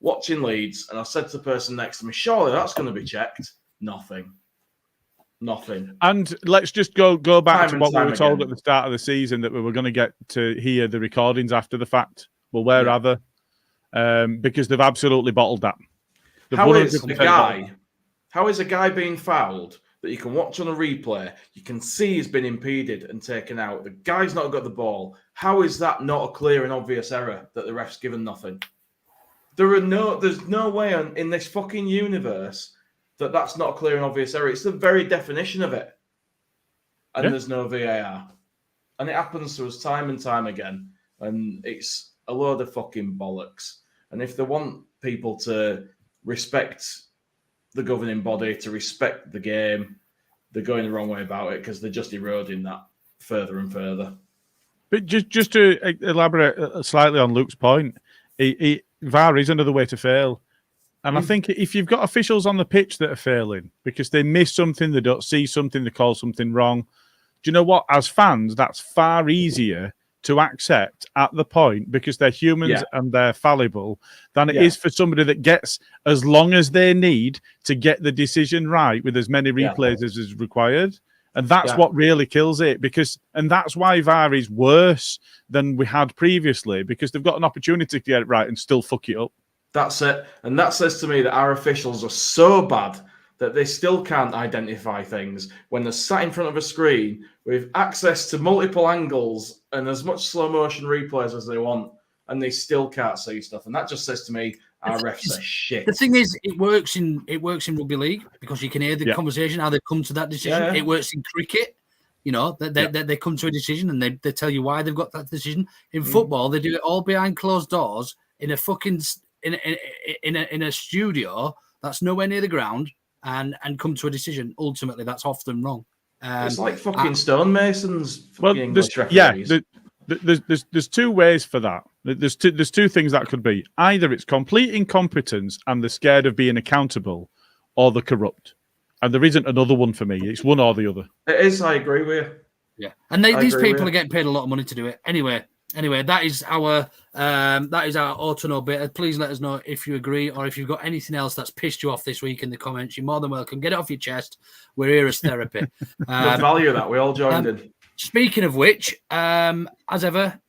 watching Leeds and I said to the person next to me, surely that's going to be checked. Nothing. And let's just go back to what we were told at the start of the season, that we were going to get to hear the recordings after the fact. Well, where are they? Because they've absolutely bottled that. How is a guy being fouled that you can watch on a replay, you can see he's been impeded and taken out, the guy's not got the ball, how is that not a clear and obvious error that the ref's given nothing? There's no way in this fucking universe that that's not a clear and obvious error. It's the very definition of it. And there's no VAR. And it happens to us time and time again. And it's a load of fucking bollocks. And if they want people to respect the governing body, to respect the game, they're going the wrong way about it because they're just eroding that further and further. But just to elaborate slightly on Luke's point, VAR is another way to fail. And I think if you've got officials on the pitch that are failing because they miss something, they don't see something, they call something wrong, do you know what? As fans, that's far easier to accept at the point because they're humans and they're fallible than it is for somebody that gets as long as they need to get the decision right with as many replays as is required. And that's what really kills it and that's why VAR is worse than we had previously because they've got an opportunity to get it right and still fuck it up. That's it. And that says to me that our officials are so bad that they still can't identify things when they're sat in front of a screen with access to multiple angles and as much slow motion replays as they want, and they still can't see stuff. And that just says to me, our refs are shit. The thing is, it works in rugby league because you can hear the conversation, how they come to that decision. Yeah. It works in cricket. You know, they come to a decision and they tell you why they've got that decision. In football, they do it all behind closed doors in a fucking in a studio that's nowhere near the ground and come to a decision. Ultimately, that's often wrong. It's like fucking stonemasons. There's two ways for that. There's two things that could be. Either it's complete incompetence and they're scared of being accountable, or they're corrupt. And there isn't another one for me. It's one or the other. It is. I agree with you. Yeah, and these people are getting paid a lot of money to do it. Anyway, that is our auto no beta. Please let us know if you agree or if you've got anything else that's pissed you off this week in the comments. You're more than welcome. Get it off your chest. We're here as therapy. We value that. We all joined in. Speaking of which, as ever,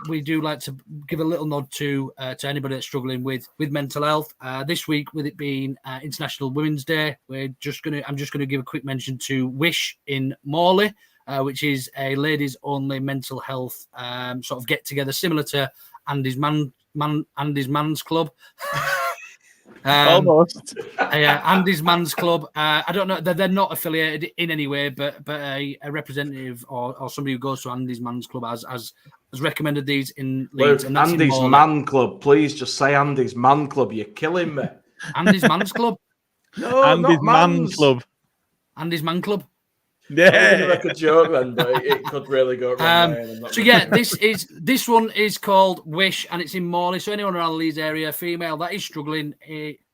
we do like to give a little nod to anybody that's struggling with mental health. This week, with it being International Women's Day, I'm just gonna give a quick mention to Wish in Morley, which is a ladies only mental health sort of get together, similar to Andy's Man's Club. Almost. Andy's Man's Club. I don't know. They're not affiliated in any way, but a representative or somebody who goes to Andy's Man's Club has recommended these in Leeds. Luke, And that's Andy's Man Club. Please just say Andy's Man Club. You're killing me. Andy's Man's Club. No, Andy's not Man Man's. Club. Andy's Man Club. I was Yeah. gonna make a joke then, but it could really go wrong. So yeah, this one is called Wish, and it's in Morley. So anyone around the Leeds area, female that is struggling,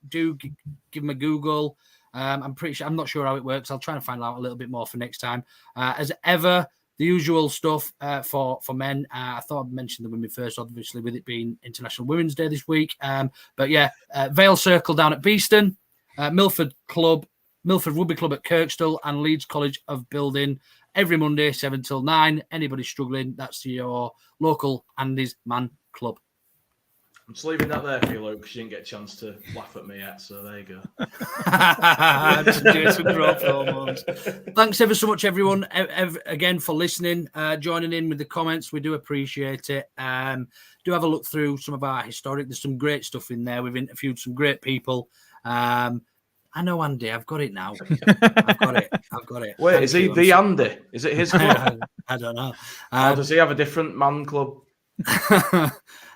do give them a Google. I'm not sure how it works. I'll try and find out a little bit more for next time. As ever, the usual stuff for men. I thought I'd mention the women first, obviously, with it being International Women's Day this week. But yeah, Vale Circle down at Beeston, Milford Rugby Club at Kirkstall, and Leeds College of Building every Monday, 7 till 9. Anybody struggling, that's your local Andy's Man Club. I'm just leaving that there for you, Luke, because you didn't get a chance to laugh at me yet. So there you go. Just doing some growth hormones. Thanks ever so much, everyone, again for listening, joining in with the comments. We do appreciate it. Do have a look through some of our historic. There's some great stuff in there. We've interviewed some great people. I know Andy. I've got it now. I've got it. Wait, is he the Andy? Is it his club? I don't know. Or does he have a different man club?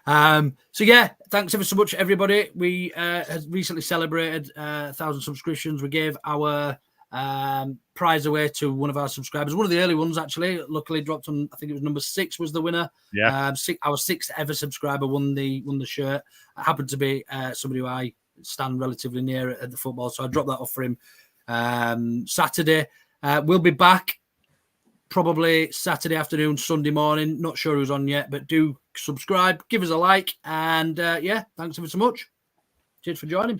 So yeah, thanks ever so much, everybody. We has recently celebrated 1,000 subscriptions. We gave our prize away to one of our subscribers, one of the early ones actually. Luckily dropped on, I think it was number 6 was the winner. Yeah. Our 6th ever subscriber won the shirt. It happened to be somebody who I stand relatively near at the football, so I dropped that off for him Saturday. We'll be back probably Saturday afternoon, Sunday morning. Not sure who's on yet, but do subscribe, give us a like, and yeah, thanks ever so much. Cheers for joining.